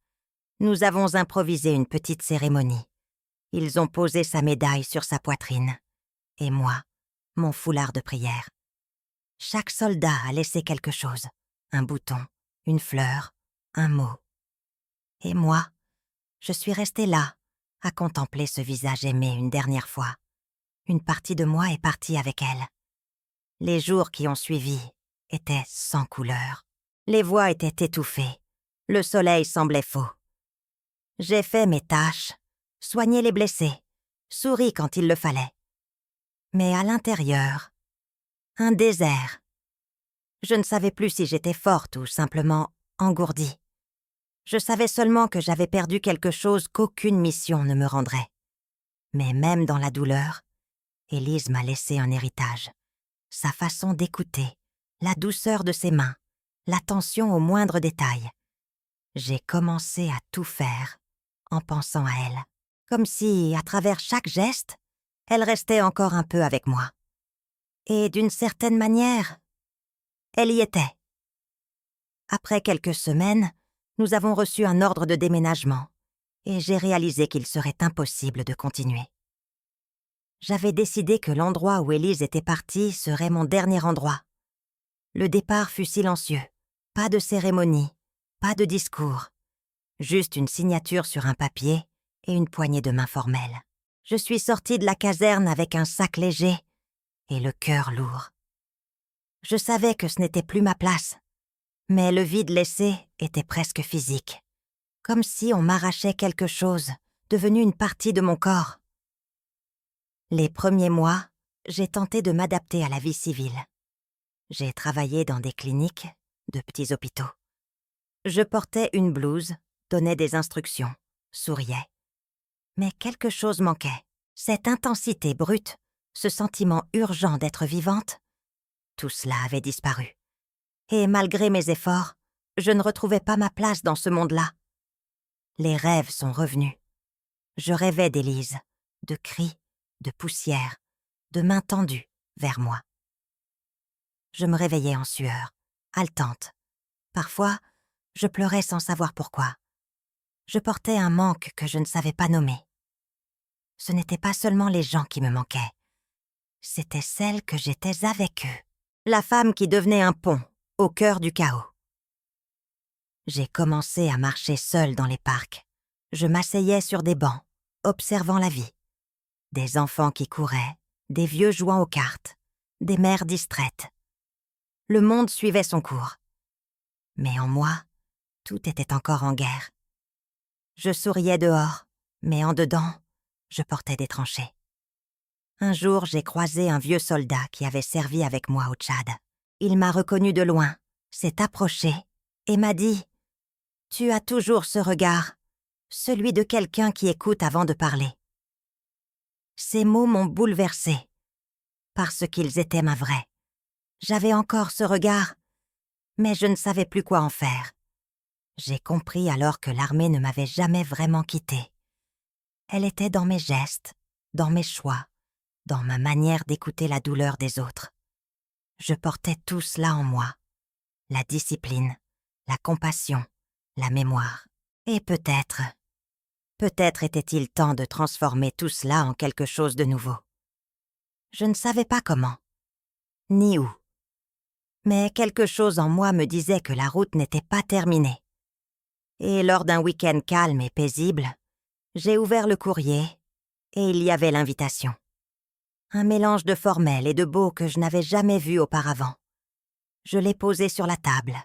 S1: Nous avons improvisé une petite cérémonie. Ils ont posé sa médaille sur sa poitrine. Et moi, mon foulard de prière. Chaque soldat a laissé quelque chose. Un bouton, une fleur, un mot. Et moi, je suis restée là, à contempler ce visage aimé une dernière fois. Une partie de moi est partie avec elle. Les jours qui ont suivi étaient sans couleur. Les voix étaient étouffées. Le soleil semblait faux. J'ai fait mes tâches, soigné les blessés, souri quand il le fallait. Mais à l'intérieur, un désert. Je ne savais plus si j'étais forte ou simplement engourdie. Je savais seulement que j'avais perdu quelque chose qu'aucune mission ne me rendrait. Mais même dans la douleur, Élise m'a laissé un héritage. Sa façon d'écouter, la douceur de ses mains, l'attention aux moindres détails. J'ai commencé à tout faire en pensant à elle, comme si, à travers chaque geste, elle restait encore un peu avec moi. Et d'une certaine manière, elle y était. Après quelques semaines, nous avons reçu un ordre de déménagement et j'ai réalisé qu'il serait impossible de continuer. J'avais décidé que l'endroit où Élise était partie serait mon dernier endroit. Le départ fut silencieux, pas de cérémonie, pas de discours, juste une signature sur un papier et une poignée de main formelle. Je suis sortie de la caserne avec un sac léger et le cœur lourd. Je savais que ce n'était plus ma place, mais le vide laissé était presque physique, comme si on m'arrachait quelque chose, devenu une partie de mon corps. Les premiers mois, j'ai tenté de m'adapter à la vie civile. J'ai travaillé dans des cliniques, de petits hôpitaux. Je portais une blouse, donnais des instructions, souriais. Mais quelque chose manquait. Cette intensité brute, ce sentiment urgent d'être vivante, tout cela avait disparu. Et malgré mes efforts, je ne retrouvais pas ma place dans ce monde-là. Les rêves sont revenus. Je rêvais d'Élise, de cris, de poussière, de mains tendues vers moi. Je me réveillais en sueur, haletante. Parfois, je pleurais sans savoir pourquoi. Je portais un manque que je ne savais pas nommer. Ce n'étaient pas seulement les gens qui me manquaient. C'était celle que j'étais avec eux. La femme qui devenait un pont, au cœur du chaos. J'ai commencé à marcher seule dans les parcs. Je m'asseyais sur des bancs, observant la vie. Des enfants qui couraient, des vieux jouant aux cartes, des mères distraites. Le monde suivait son cours. Mais en moi, tout était encore en guerre. Je souriais dehors, mais en dedans, je portais des tranchées. Un jour, j'ai croisé un vieux soldat qui avait servi avec moi au Tchad. Il m'a reconnu de loin, s'est approché et m'a dit « Tu as toujours ce regard, celui de quelqu'un qui écoute avant de parler. » Ces mots m'ont bouleversée, parce qu'ils étaient ma vraie. J'avais encore ce regard, mais je ne savais plus quoi en faire. J'ai compris alors que l'armée ne m'avait jamais vraiment quittée. Elle était dans mes gestes, dans mes choix, dans ma manière d'écouter la douleur des autres. Je portais tout cela en moi. La discipline, la compassion, la mémoire. Et peut-être était-il temps de transformer tout cela en quelque chose de nouveau. Je ne savais pas comment, ni où. Mais quelque chose en moi me disait que la route n'était pas terminée. Et lors d'un week-end calme et paisible, j'ai ouvert le courrier et il y avait l'invitation. Un mélange de formel et de beau que je n'avais jamais vu auparavant. Je l'ai posé sur la table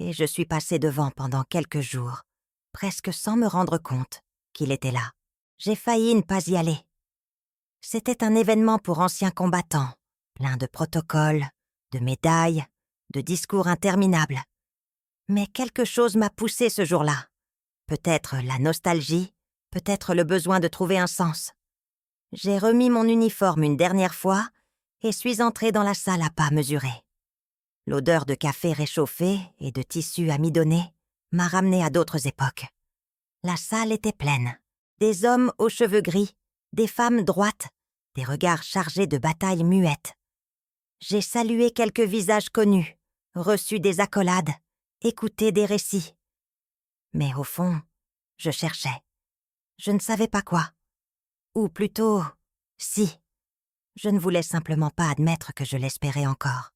S1: et je suis passée devant pendant quelques jours, presque sans me rendre compte qu'il était là. J'ai failli ne pas y aller. C'était un événement pour anciens combattants, plein de protocoles, de médailles, de discours interminables. Mais quelque chose m'a poussée ce jour-là. Peut-être la nostalgie, peut-être le besoin de trouver un sens. J'ai remis mon uniforme une dernière fois et suis entrée dans la salle à pas mesurés. L'odeur de café réchauffé et de tissu amidonné m'a ramenée à d'autres époques. La salle était pleine. Des hommes aux cheveux gris, des femmes droites, des regards chargés de batailles muettes. J'ai salué quelques visages connus, reçu des accolades, écouté des récits. Mais au fond, je cherchais. Je ne savais pas quoi. Ou plutôt, si. Je ne voulais simplement pas admettre que je l'espérais encore.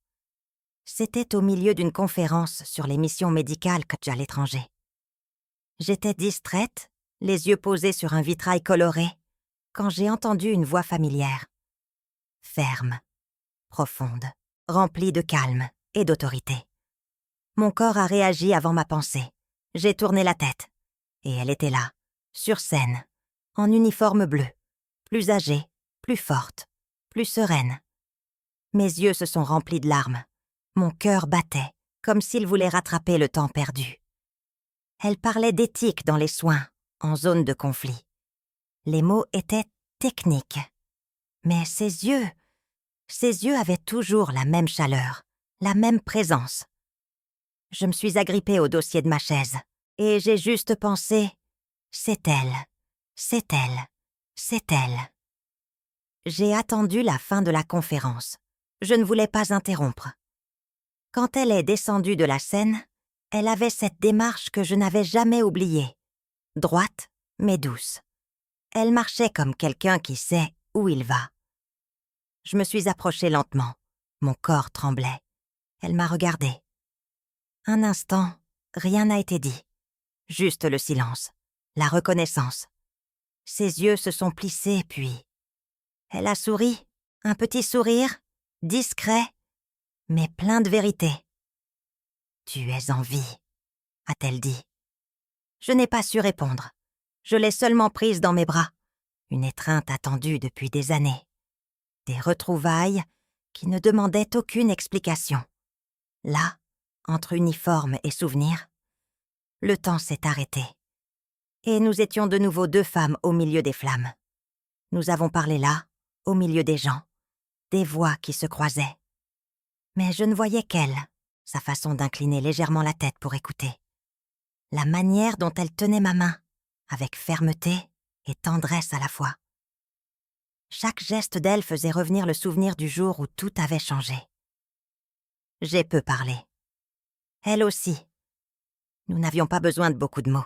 S1: C'était au milieu d'une conférence sur les missions médicales à l'étranger. J'étais distraite, les yeux posés sur un vitrail coloré, quand j'ai entendu une voix familière. Ferme, profonde, remplie de calme et d'autorité. Mon corps a réagi avant ma pensée. J'ai tourné la tête. Et elle était là, sur scène, en uniforme bleu, plus âgée, plus forte, plus sereine. Mes yeux se sont remplis de larmes. Mon cœur battait, comme s'il voulait rattraper le temps perdu. Elle parlait d'éthique dans les soins, en zone de conflit. Les mots étaient techniques. Mais ses yeux avaient toujours la même chaleur, la même présence. Je me suis agrippée au dossier de ma chaise, et j'ai juste pensé « c'est elle, c'est elle, c'est elle ». J'ai attendu la fin de la conférence. Je ne voulais pas interrompre. Quand elle est descendue de la scène, elle avait cette démarche que je n'avais jamais oubliée. Droite, mais douce. Elle marchait comme quelqu'un qui sait où il va. Je me suis approchée lentement. Mon corps tremblait. Elle m'a regardée. Un instant, rien n'a été dit. Juste le silence, la reconnaissance. Ses yeux se sont plissés, puis... Elle a souri, un petit sourire, discret, mais plein de vérité. « Tu es en vie », a-t-elle dit. Je n'ai pas su répondre. Je l'ai seulement prise dans mes bras. Une étreinte attendue depuis des années. Des retrouvailles qui ne demandaient aucune explication. Là, entre uniforme et souvenir, le temps s'est arrêté. Et nous étions de nouveau deux femmes au milieu des flammes. Nous avons parlé là, au milieu des gens, des voix qui se croisaient. Mais je ne voyais qu'elle, sa façon d'incliner légèrement la tête pour écouter. La manière dont elle tenait ma main, avec fermeté et tendresse à la fois. Chaque geste d'elle faisait revenir le souvenir du jour où tout avait changé. J'ai peu parlé. Elle aussi. Nous n'avions pas besoin de beaucoup de mots.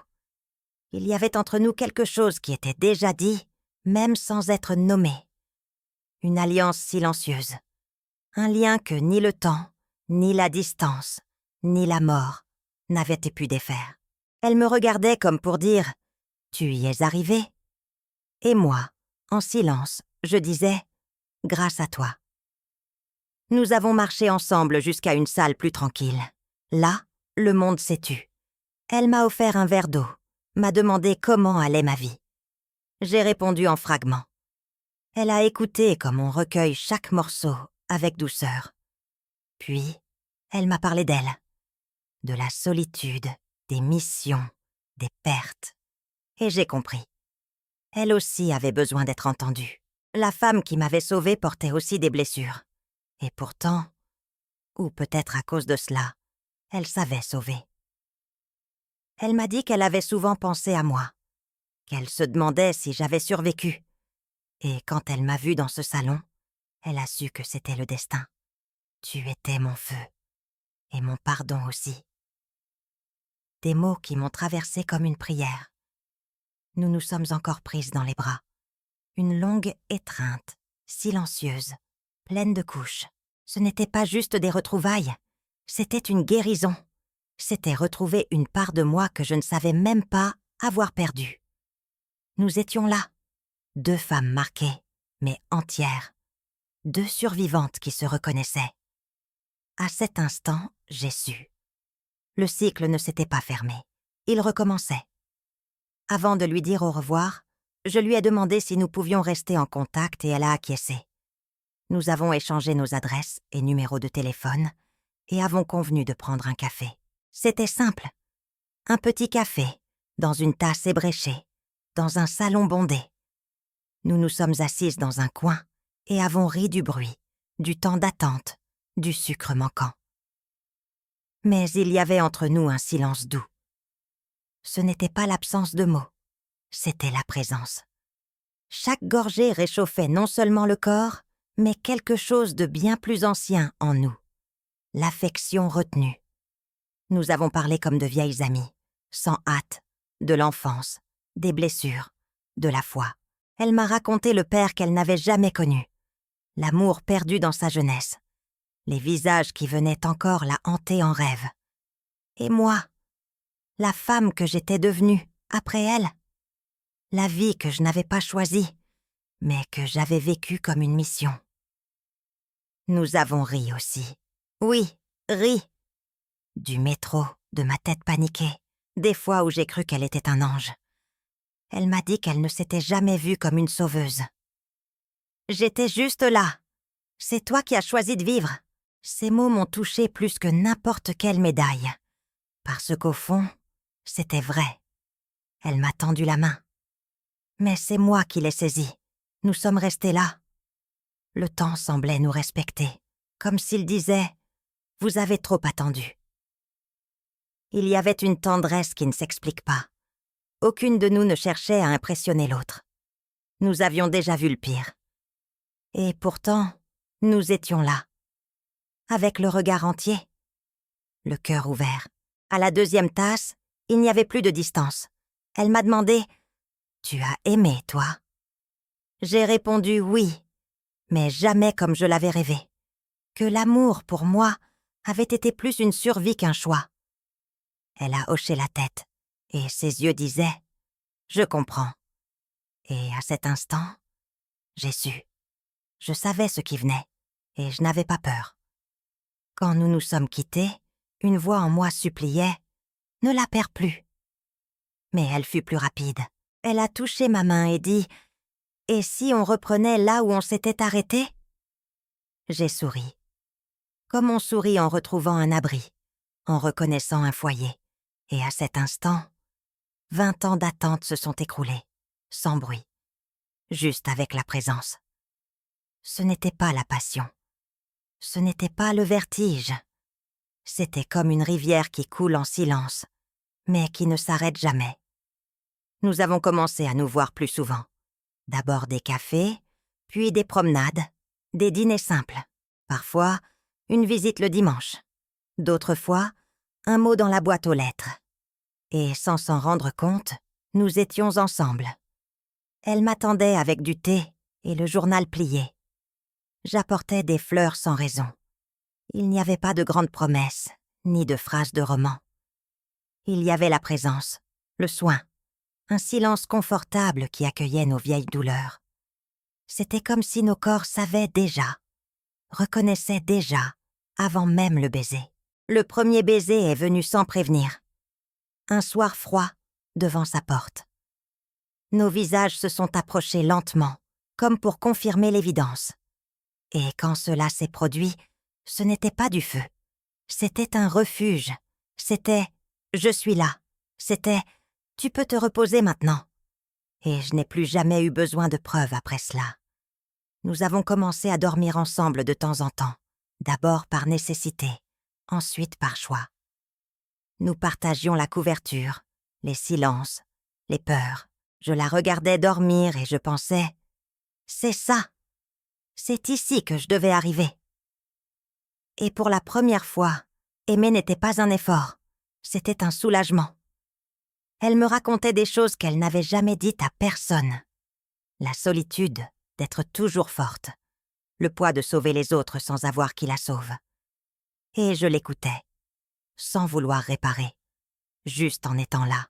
S1: Il y avait entre nous quelque chose qui était déjà dit, même sans être nommé. Une alliance silencieuse. Un lien que ni le temps, ni la distance, ni la mort n'avaient pu défaire. Elle me regardait comme pour dire « Tu y es arrivé ?» Et moi, en silence, je disais « Grâce à toi ». Nous avons marché ensemble jusqu'à une salle plus tranquille. Là, le monde s'est tu. Elle m'a offert un verre d'eau, m'a demandé comment allait ma vie. J'ai répondu en fragments. Elle a écouté comme on recueille chaque morceau avec douceur. Puis, elle m'a parlé d'elle, de la solitude, des missions, des pertes. Et j'ai compris. Elle aussi avait besoin d'être entendue. La femme qui m'avait sauvée portait aussi des blessures. Et pourtant, ou peut-être à cause de cela, elle savait sauver. Elle m'a dit qu'elle avait souvent pensé à moi, qu'elle se demandait si j'avais survécu. Et quand elle m'a vue dans ce salon, elle a su que c'était le destin. Tu étais mon feu, et mon pardon aussi. Des mots qui m'ont traversé comme une prière. Nous nous sommes encore prises dans les bras. Une longue étreinte, silencieuse, pleine de couches. Ce n'était pas juste des retrouvailles, c'était une guérison. C'était retrouver une part de moi que je ne savais même pas avoir perdue. Nous étions là, deux femmes marquées, mais entières. Deux survivantes qui se reconnaissaient. À cet instant, j'ai su. Le cycle ne s'était pas fermé. Il recommençait. Avant de lui dire au revoir, je lui ai demandé si nous pouvions rester en contact et elle a acquiescé. Nous avons échangé nos adresses et numéros de téléphone et avons convenu de prendre un café. C'était simple. Un petit café, dans une tasse ébréchée, dans un salon bondé. Nous nous sommes assises dans un coin et avons ri du bruit, du temps d'attente, du sucre manquant. Mais il y avait entre nous un silence doux. Ce n'était pas l'absence de mots, c'était la présence. Chaque gorgée réchauffait non seulement le corps, mais quelque chose de bien plus ancien en nous. L'affection retenue. Nous avons parlé comme de vieilles amies, sans hâte, de l'enfance, des blessures, de la foi. Elle m'a raconté le père qu'elle n'avait jamais connu, l'amour perdu dans sa jeunesse, les visages qui venaient encore la hanter en rêve. Et moi, la femme que j'étais devenue après elle, la vie que je n'avais pas choisie, mais que j'avais vécue comme une mission. Nous avons ri aussi. Oui, ri. Du métro, de ma tête paniquée, des fois où j'ai cru qu'elle était un ange. Elle m'a dit qu'elle ne s'était jamais vue comme une sauveuse. J'étais juste là. C'est toi qui as choisi de vivre. Ces mots m'ont touchée plus que n'importe quelle médaille. Parce qu'au fond, c'était vrai. Elle m'a tendu la main. Mais c'est moi qui l'ai saisie. Nous sommes restés là. Le temps semblait nous respecter, comme s'il disait « Vous avez trop attendu ». Il y avait une tendresse qui ne s'explique pas. Aucune de nous ne cherchait à impressionner l'autre. Nous avions déjà vu le pire. Et pourtant, nous étions là, avec le regard entier, le cœur ouvert. À la deuxième tasse, il n'y avait plus de distance. Elle m'a demandé « Tu as aimé, toi ?» J'ai répondu « Oui », mais jamais comme je l'avais rêvé. Que l'amour, pour moi, avait été plus une survie qu'un choix. Elle a hoché la tête, et ses yeux disaient « Je comprends ». Et à cet instant, j'ai su. Je savais ce qui venait, et je n'avais pas peur. Quand nous nous sommes quittés, une voix en moi suppliait « Ne la perds plus ». Mais elle fut plus rapide. Elle a touché ma main et dit « Et si on reprenait là où on s'était arrêté ?» J'ai souri. Comme on sourit en retrouvant un abri, en reconnaissant un foyer. Et à cet instant, 20 ans d'attente se sont écroulés, sans bruit, juste avec la présence. Ce n'était pas la passion. Ce n'était pas le vertige. C'était comme une rivière qui coule en silence, mais qui ne s'arrête jamais. Nous avons commencé à nous voir plus souvent. D'abord des cafés, puis des promenades, des dîners simples. Parfois, une visite le dimanche. D'autres fois, un mot dans la boîte aux lettres. Et sans s'en rendre compte, nous étions ensemble. Elle m'attendait avec du thé et le journal plié. J'apportais des fleurs sans raison. Il n'y avait pas de grandes promesses, ni de phrases de roman. Il y avait la présence, le soin, un silence confortable qui accueillait nos vieilles douleurs. C'était comme si nos corps savaient déjà, reconnaissaient déjà, avant même le baiser. Le premier baiser est venu sans prévenir. Un soir froid, devant sa porte. Nos visages se sont approchés lentement, comme pour confirmer l'évidence. Et quand cela s'est produit, ce n'était pas du feu. C'était un refuge. C'était « je suis là ». C'était « tu peux te reposer maintenant ». Et je n'ai plus jamais eu besoin de preuves après cela. Nous avons commencé à dormir ensemble de temps en temps, d'abord par nécessité, ensuite par choix. Nous partagions la couverture, les silences, les peurs. Je la regardais dormir et je pensais « c'est ça, c'est ici que je devais arriver ». Et pour la première fois, aimer n'était pas un effort, c'était un soulagement. Elle me racontait des choses qu'elle n'avait jamais dites à personne. La solitude d'être toujours forte, le poids de sauver les autres sans avoir qui la sauve. Et je l'écoutais, sans vouloir réparer, juste en étant là,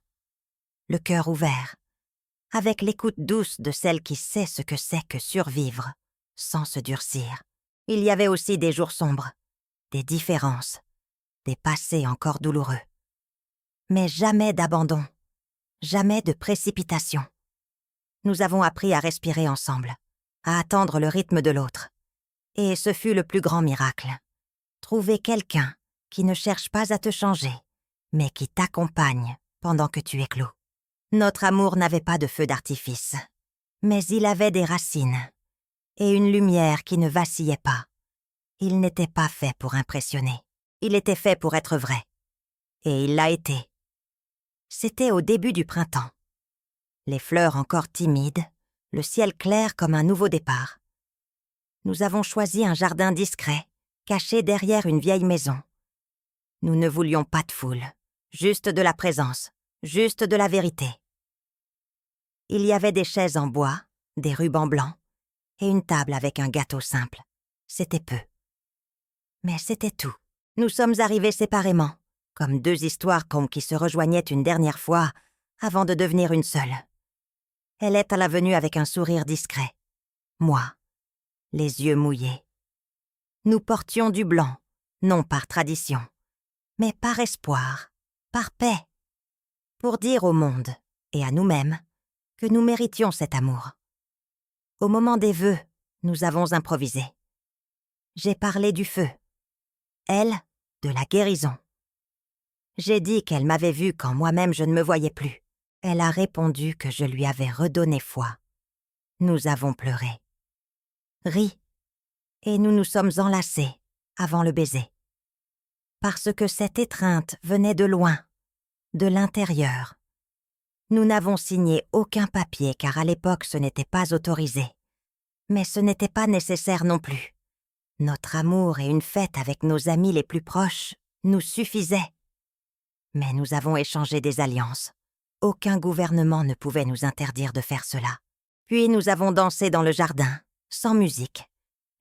S1: le cœur ouvert, avec l'écoute douce de celle qui sait ce que c'est que survivre, sans se durcir. Il y avait aussi des jours sombres, des différences, des passés encore douloureux. Mais jamais d'abandon, jamais de précipitation. Nous avons appris à respirer ensemble, à attendre le rythme de l'autre. Et ce fut le plus grand miracle. Trouver quelqu'un qui ne cherche pas à te changer, mais qui t'accompagne pendant que tu éclous. Notre amour n'avait pas de feu d'artifice, mais il avait des racines et une lumière qui ne vacillait pas. Il n'était pas fait pour impressionner, il était fait pour être vrai. Et il l'a été. C'était au début du printemps. Les fleurs encore timides, le ciel clair comme un nouveau départ. Nous avons choisi un jardin discret, caché derrière une vieille maison. Nous ne voulions pas de foule, juste de la présence, juste de la vérité. Il y avait des chaises en bois, des rubans blancs, et une table avec un gâteau simple. C'était peu. Mais c'était tout. Nous sommes arrivés séparément, comme deux histoires qui se rejoignaient une dernière fois avant de devenir une seule. Elle est à la venue avec un sourire discret. Moi, les yeux mouillés. Nous portions du blanc, non par tradition, mais par espoir, par paix, pour dire au monde et à nous-mêmes que nous méritions cet amour. Au moment des vœux, nous avons improvisé. J'ai parlé du feu, elle, de la guérison. J'ai dit qu'elle m'avait vue quand moi-même je ne me voyais plus. Elle a répondu que je lui avais redonné foi. Nous avons pleuré, ri, et nous nous sommes enlacés avant le baiser. Parce que cette étreinte venait de loin, de l'intérieur. Nous n'avons signé aucun papier car à l'époque ce n'était pas autorisé. Mais ce n'était pas nécessaire non plus. Notre amour et une fête avec nos amis les plus proches nous suffisaient. Mais nous avons échangé des alliances. Aucun gouvernement ne pouvait nous interdire de faire cela. Puis nous avons dansé dans le jardin, sans musique.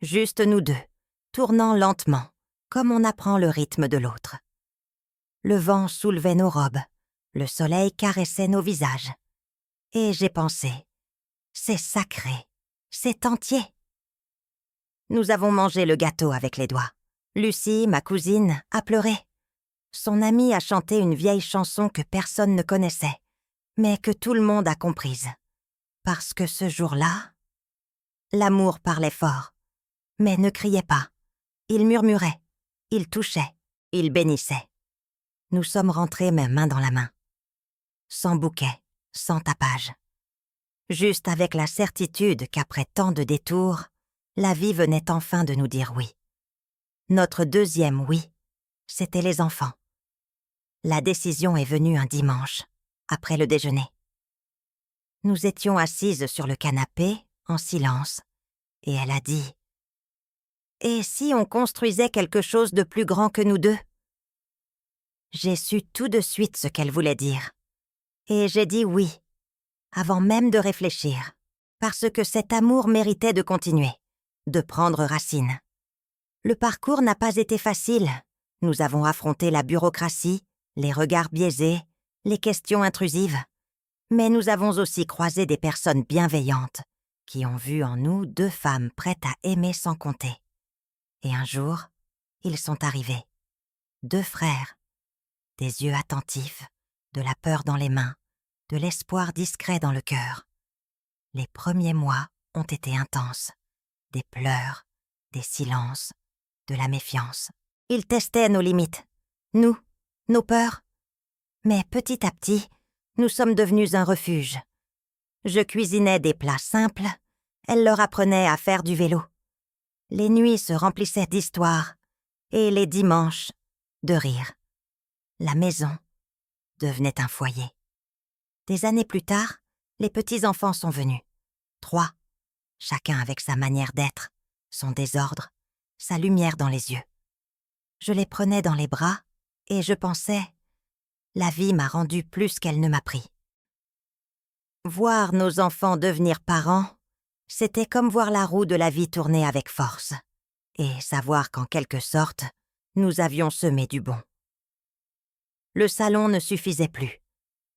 S1: Juste nous deux, tournant lentement, comme on apprend le rythme de l'autre. Le vent soulevait nos robes, le soleil caressait nos visages. Et j'ai pensé, c'est sacré, c'est entier. Nous avons mangé le gâteau avec les doigts. Lucie, ma cousine, a pleuré. Son amie a chanté une vieille chanson que personne ne connaissait, mais que tout le monde a comprise. Parce que ce jour-là, l'amour parlait fort, mais ne criait pas. Il murmurait, il touchait, il bénissait. Nous sommes rentrés main dans la main. Sans bouquet, sans tapage. Juste avec la certitude qu'après tant de détours, la vie venait enfin de nous dire oui. Notre deuxième oui, c'était les enfants. La décision est venue un dimanche, après le déjeuner. Nous étions assises sur le canapé, en silence, et elle a dit « Et si on construisait quelque chose de plus grand que nous deux ?» J'ai su tout de suite ce qu'elle voulait dire. Et j'ai dit oui, avant même de réfléchir, parce que cet amour méritait de continuer, de prendre racine. Le parcours n'a pas été facile. Nous avons affronté la bureaucratie, les regards biaisés, les questions intrusives. Mais nous avons aussi croisé des personnes bienveillantes qui ont vu en nous deux femmes prêtes à aimer sans compter. Et un jour, ils sont arrivés. Deux frères, des yeux attentifs, de la peur dans les mains, de l'espoir discret dans le cœur. Les premiers mois ont été intenses. Des pleurs, des silences, de la méfiance. Ils testaient nos limites, nous, nos peurs. Mais petit à petit, nous sommes devenus un refuge. Je cuisinais des plats simples, elle leur apprenait à faire du vélo. Les nuits se remplissaient d'histoires, et les dimanches, de rires. La maison devenait un foyer. Des années plus tard, les petits-enfants sont venus. 3, chacun avec sa manière d'être, son désordre, sa lumière dans les yeux. Je les prenais dans les bras, et je pensais, la vie m'a rendu plus qu'elle ne m'a pris. Voir nos enfants devenir parents, c'était comme voir la roue de la vie tourner avec force, et savoir qu'en quelque sorte, nous avions semé du bon. Le salon ne suffisait plus.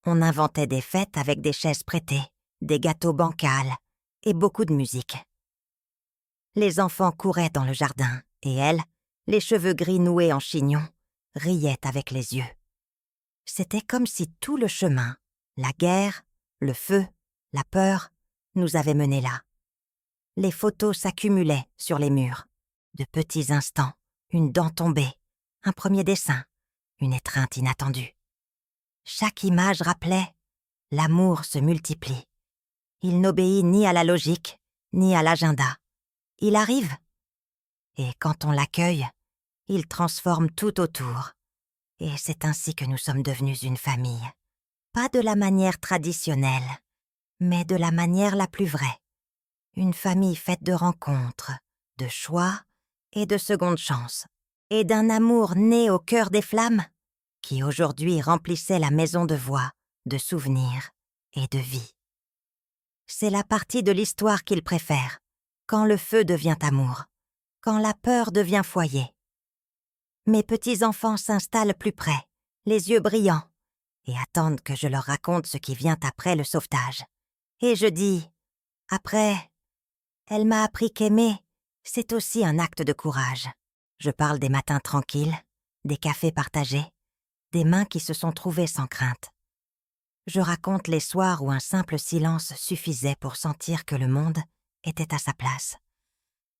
S1: On inventait des fêtes avec des chaises prêtées, des gâteaux bancals et beaucoup de musique. Les enfants couraient dans le jardin, et elle, les cheveux gris noués en chignon, riait avec les yeux. C'était comme si tout le chemin, la guerre, le feu, la peur, nous avait menés là. Les photos s'accumulaient sur les murs. De petits instants, une dent tombée, un premier dessin, une étreinte inattendue. Chaque image rappelait « l'amour se multiplie ». Il n'obéit ni à la logique, ni à l'agenda. Il arrive. Et quand on l'accueille, il transforme tout autour. Et c'est ainsi que nous sommes devenus une famille. Pas de la manière traditionnelle, mais de la manière la plus vraie. Une famille faite de rencontres, de choix et de secondes chances. Et d'un amour né au cœur des flammes, qui aujourd'hui remplissait la maison de voix, de souvenirs et de vie. C'est la partie de l'histoire qu'il préfère, quand le feu devient amour, quand la peur devient foyer. Mes petits-enfants s'installent plus près, les yeux brillants, et attendent que je leur raconte ce qui vient après le sauvetage. Et je dis, après, elle m'a appris qu'aimer, c'est aussi un acte de courage. Je parle des matins tranquilles, des cafés partagés, des mains qui se sont trouvées sans crainte. Je raconte les soirs où un simple silence suffisait pour sentir que le monde était à sa place,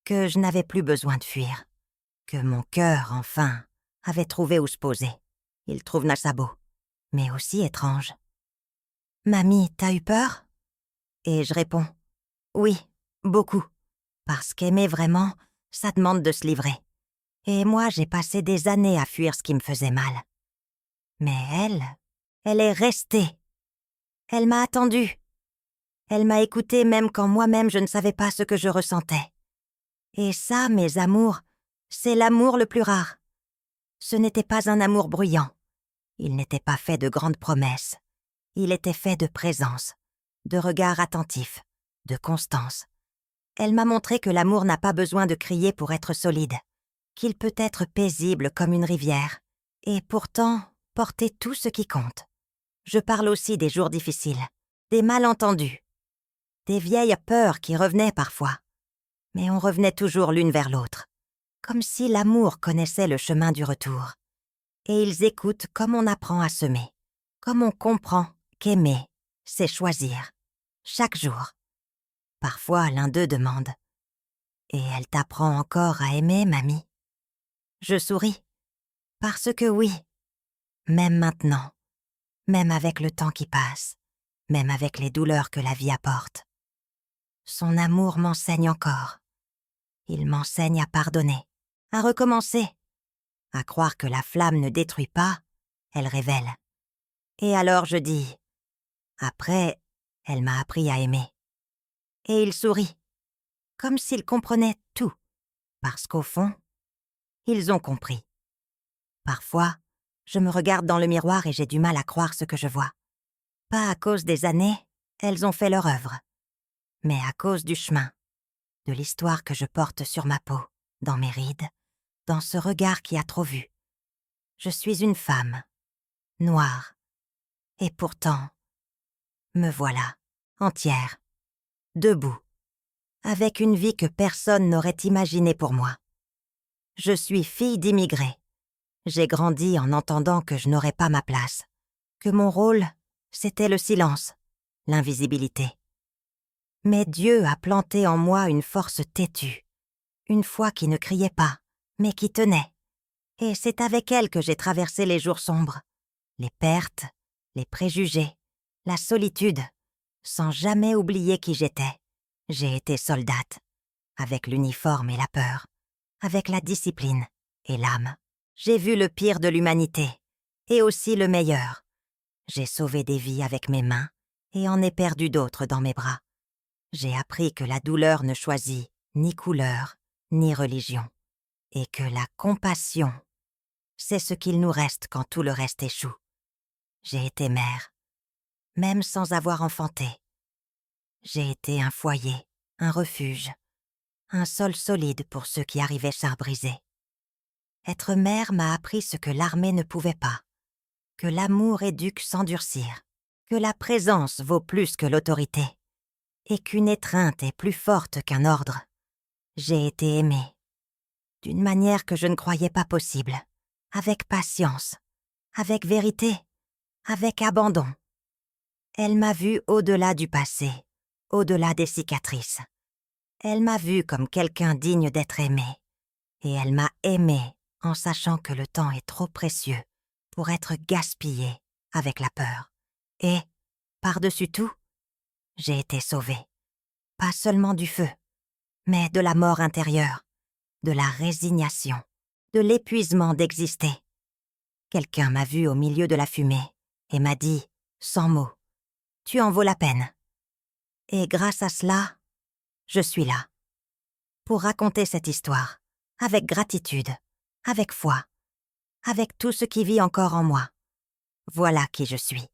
S1: que je n'avais plus besoin de fuir, que mon cœur, enfin, avait trouvé où se poser. Il trouve Nassabo, mais aussi étrange. « Mamie, t'as eu peur ?» Et je réponds « Oui, beaucoup, parce qu'aimer vraiment, ça demande de se livrer. Et moi, j'ai passé des années à fuir ce qui me faisait mal. Mais elle est restée. Elle m'a attendue. Elle m'a écoutée même quand moi-même je ne savais pas ce que je ressentais. Et ça, mes amours, c'est l'amour le plus rare. Ce n'était pas un amour bruyant. Il n'était pas fait de grandes promesses. Il était fait de présence, de regard attentif, de constance. Elle m'a montré que l'amour n'a pas besoin de crier pour être solide, qu'il peut être paisible comme une rivière, et pourtant porter tout ce qui compte. Je parle aussi des jours difficiles, des malentendus, des vieilles peurs qui revenaient parfois. Mais on revenait toujours l'une vers l'autre, comme si l'amour connaissait le chemin du retour. Et ils écoutent comme on apprend à semer, comme on comprend qu'aimer, c'est choisir, chaque jour. Parfois, l'un d'eux demande « Et elle t'apprend encore à aimer, mamie ?» Je souris, parce que oui, même maintenant, même avec le temps qui passe, même avec les douleurs que la vie apporte. Son amour m'enseigne encore. Il m'enseigne à pardonner, à recommencer, à croire que la flamme ne détruit pas, elle révèle. Et alors je dis, après, elle m'a appris à aimer. Et il sourit, comme s'il comprenait tout, parce qu'au fond, ils ont compris. Parfois, je me regarde dans le miroir et j'ai du mal à croire ce que je vois. Pas à cause des années, elles ont fait leur œuvre, mais à cause du chemin, de l'histoire que je porte sur ma peau, dans mes rides, dans ce regard qui a trop vu. Je suis une femme, noire, et pourtant, me voilà, entière, debout, avec une vie que personne n'aurait imaginée pour moi. Je suis fille d'immigrés. J'ai grandi en entendant que je n'aurais pas ma place, que mon rôle, c'était le silence, l'invisibilité. Mais Dieu a planté en moi une force têtue, une foi qui ne criait pas, mais qui tenait. Et c'est avec elle que j'ai traversé les jours sombres, les pertes, les préjugés, la solitude, sans jamais oublier qui j'étais. J'ai été soldate, avec l'uniforme et la peur, avec la discipline et l'âme. J'ai vu le pire de l'humanité, et aussi le meilleur. J'ai sauvé des vies avec mes mains, et en ai perdu d'autres dans mes bras. J'ai appris que la douleur ne choisit ni couleur, ni religion, et que la compassion, c'est ce qu'il nous reste quand tout le reste échoue. J'ai été mère, même sans avoir enfanté. J'ai été un foyer, un refuge, un sol solide pour ceux qui arrivaient char brisé. Être mère m'a appris ce que l'armée ne pouvait pas, que l'amour éduque sans durcir, que la présence vaut plus que l'autorité, et qu'une étreinte est plus forte qu'un ordre. J'ai été aimée, d'une manière que je ne croyais pas possible, avec patience, avec vérité, avec abandon. Elle m'a vue au-delà du passé, au-delà des cicatrices. Elle m'a vue comme quelqu'un digne d'être aimé. Et elle m'a aimé en sachant que le temps est trop précieux pour être gaspillé avec la peur. Et, par-dessus tout, j'ai été sauvée. Pas seulement du feu, mais de la mort intérieure, de la résignation, de l'épuisement d'exister. Quelqu'un m'a vue au milieu de la fumée et m'a dit, sans mots, « Tu en vaux la peine. » Et grâce à cela, je suis là, pour raconter cette histoire, avec gratitude, avec foi, avec tout ce qui vit encore en moi. Voilà qui je suis,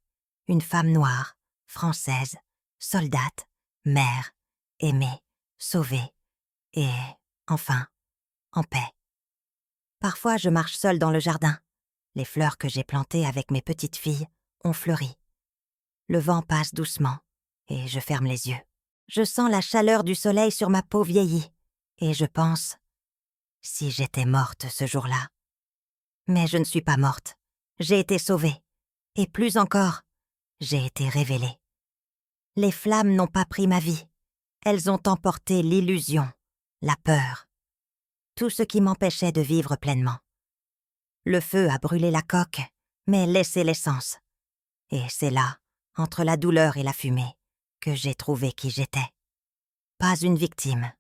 S1: une femme noire, française, soldate, mère, aimée, sauvée, et, enfin, en paix. Parfois, je marche seule dans le jardin. Les fleurs que j'ai plantées avec mes petites filles ont fleuri. Le vent passe doucement, et je ferme les yeux. Je sens la chaleur du soleil sur ma peau vieillie, et je pense, si j'étais morte ce jour-là. Mais je ne suis pas morte. J'ai été sauvée. Et plus encore, j'ai été révélée. Les flammes n'ont pas pris ma vie. Elles ont emporté l'illusion, la peur, tout ce qui m'empêchait de vivre pleinement. Le feu a brûlé la coque, mais laissé l'essence. Et c'est là, entre la douleur et la fumée, que j'ai trouvé qui j'étais. Pas une victime,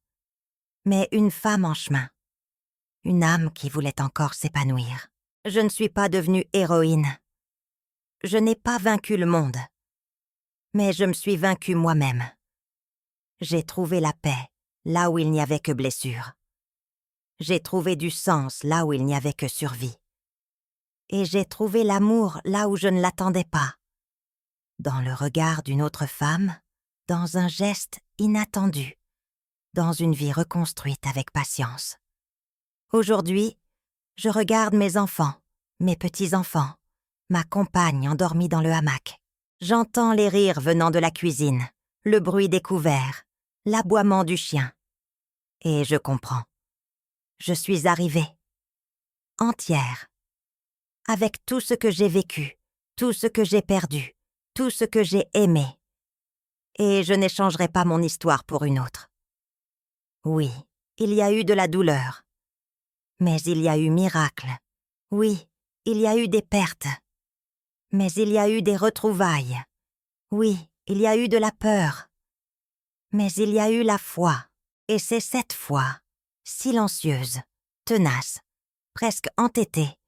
S1: mais une femme en chemin. Une âme qui voulait encore s'épanouir. Je ne suis pas devenue héroïne. Je n'ai pas vaincu le monde. Mais je me suis vaincue moi-même. J'ai trouvé la paix là où il n'y avait que blessure. J'ai trouvé du sens là où il n'y avait que survie. Et j'ai trouvé l'amour là où je ne l'attendais pas. Dans le regard d'une autre femme, dans un geste inattendu, dans une vie reconstruite avec patience. Aujourd'hui, je regarde mes enfants, mes petits-enfants, ma compagne endormie dans le hamac. J'entends les rires venant de la cuisine, le bruit des couverts, l'aboiement du chien. Et je comprends. Je suis arrivée, entière, avec tout ce que j'ai vécu, tout ce que j'ai perdu, tout ce que j'ai aimé. Et je n'échangerai pas mon histoire pour une autre. Oui, il y a eu de la douleur. Mais il y a eu miracle. Oui, il y a eu des pertes. Mais il y a eu des retrouvailles. Oui, il y a eu de la peur. Mais il y a eu la foi. Et c'est cette foi, silencieuse, tenace, presque entêtée,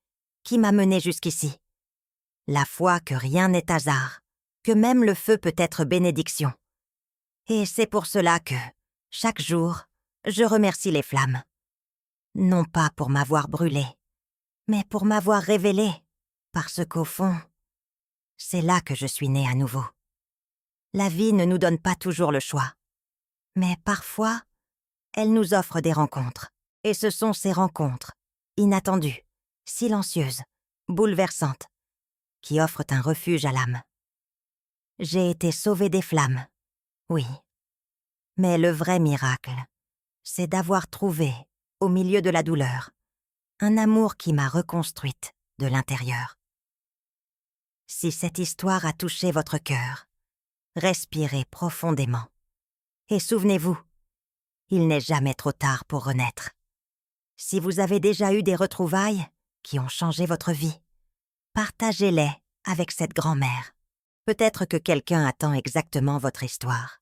S1: qui m'a menée jusqu'ici. La foi que rien n'est hasard, que même le feu peut être bénédiction. Et c'est pour cela que, chaque jour, je remercie les flammes. Non pas pour m'avoir brûlée, mais pour m'avoir révélée, parce qu'au fond, c'est là que je suis née à nouveau. La vie ne nous donne pas toujours le choix, mais parfois, elle nous offre des rencontres, et ce sont ces rencontres, inattendues, silencieuses, bouleversantes, qui offrent un refuge à l'âme. J'ai été sauvée des flammes, oui, mais le vrai miracle, c'est d'avoir trouvé, au milieu de la douleur, un amour qui m'a reconstruite de l'intérieur. Si cette histoire a touché votre cœur, respirez profondément. Et souvenez-vous, il n'est jamais trop tard pour renaître. Si vous avez déjà eu des retrouvailles qui ont changé votre vie, partagez-les avec cette grand-mère. Peut-être que quelqu'un attend exactement votre histoire.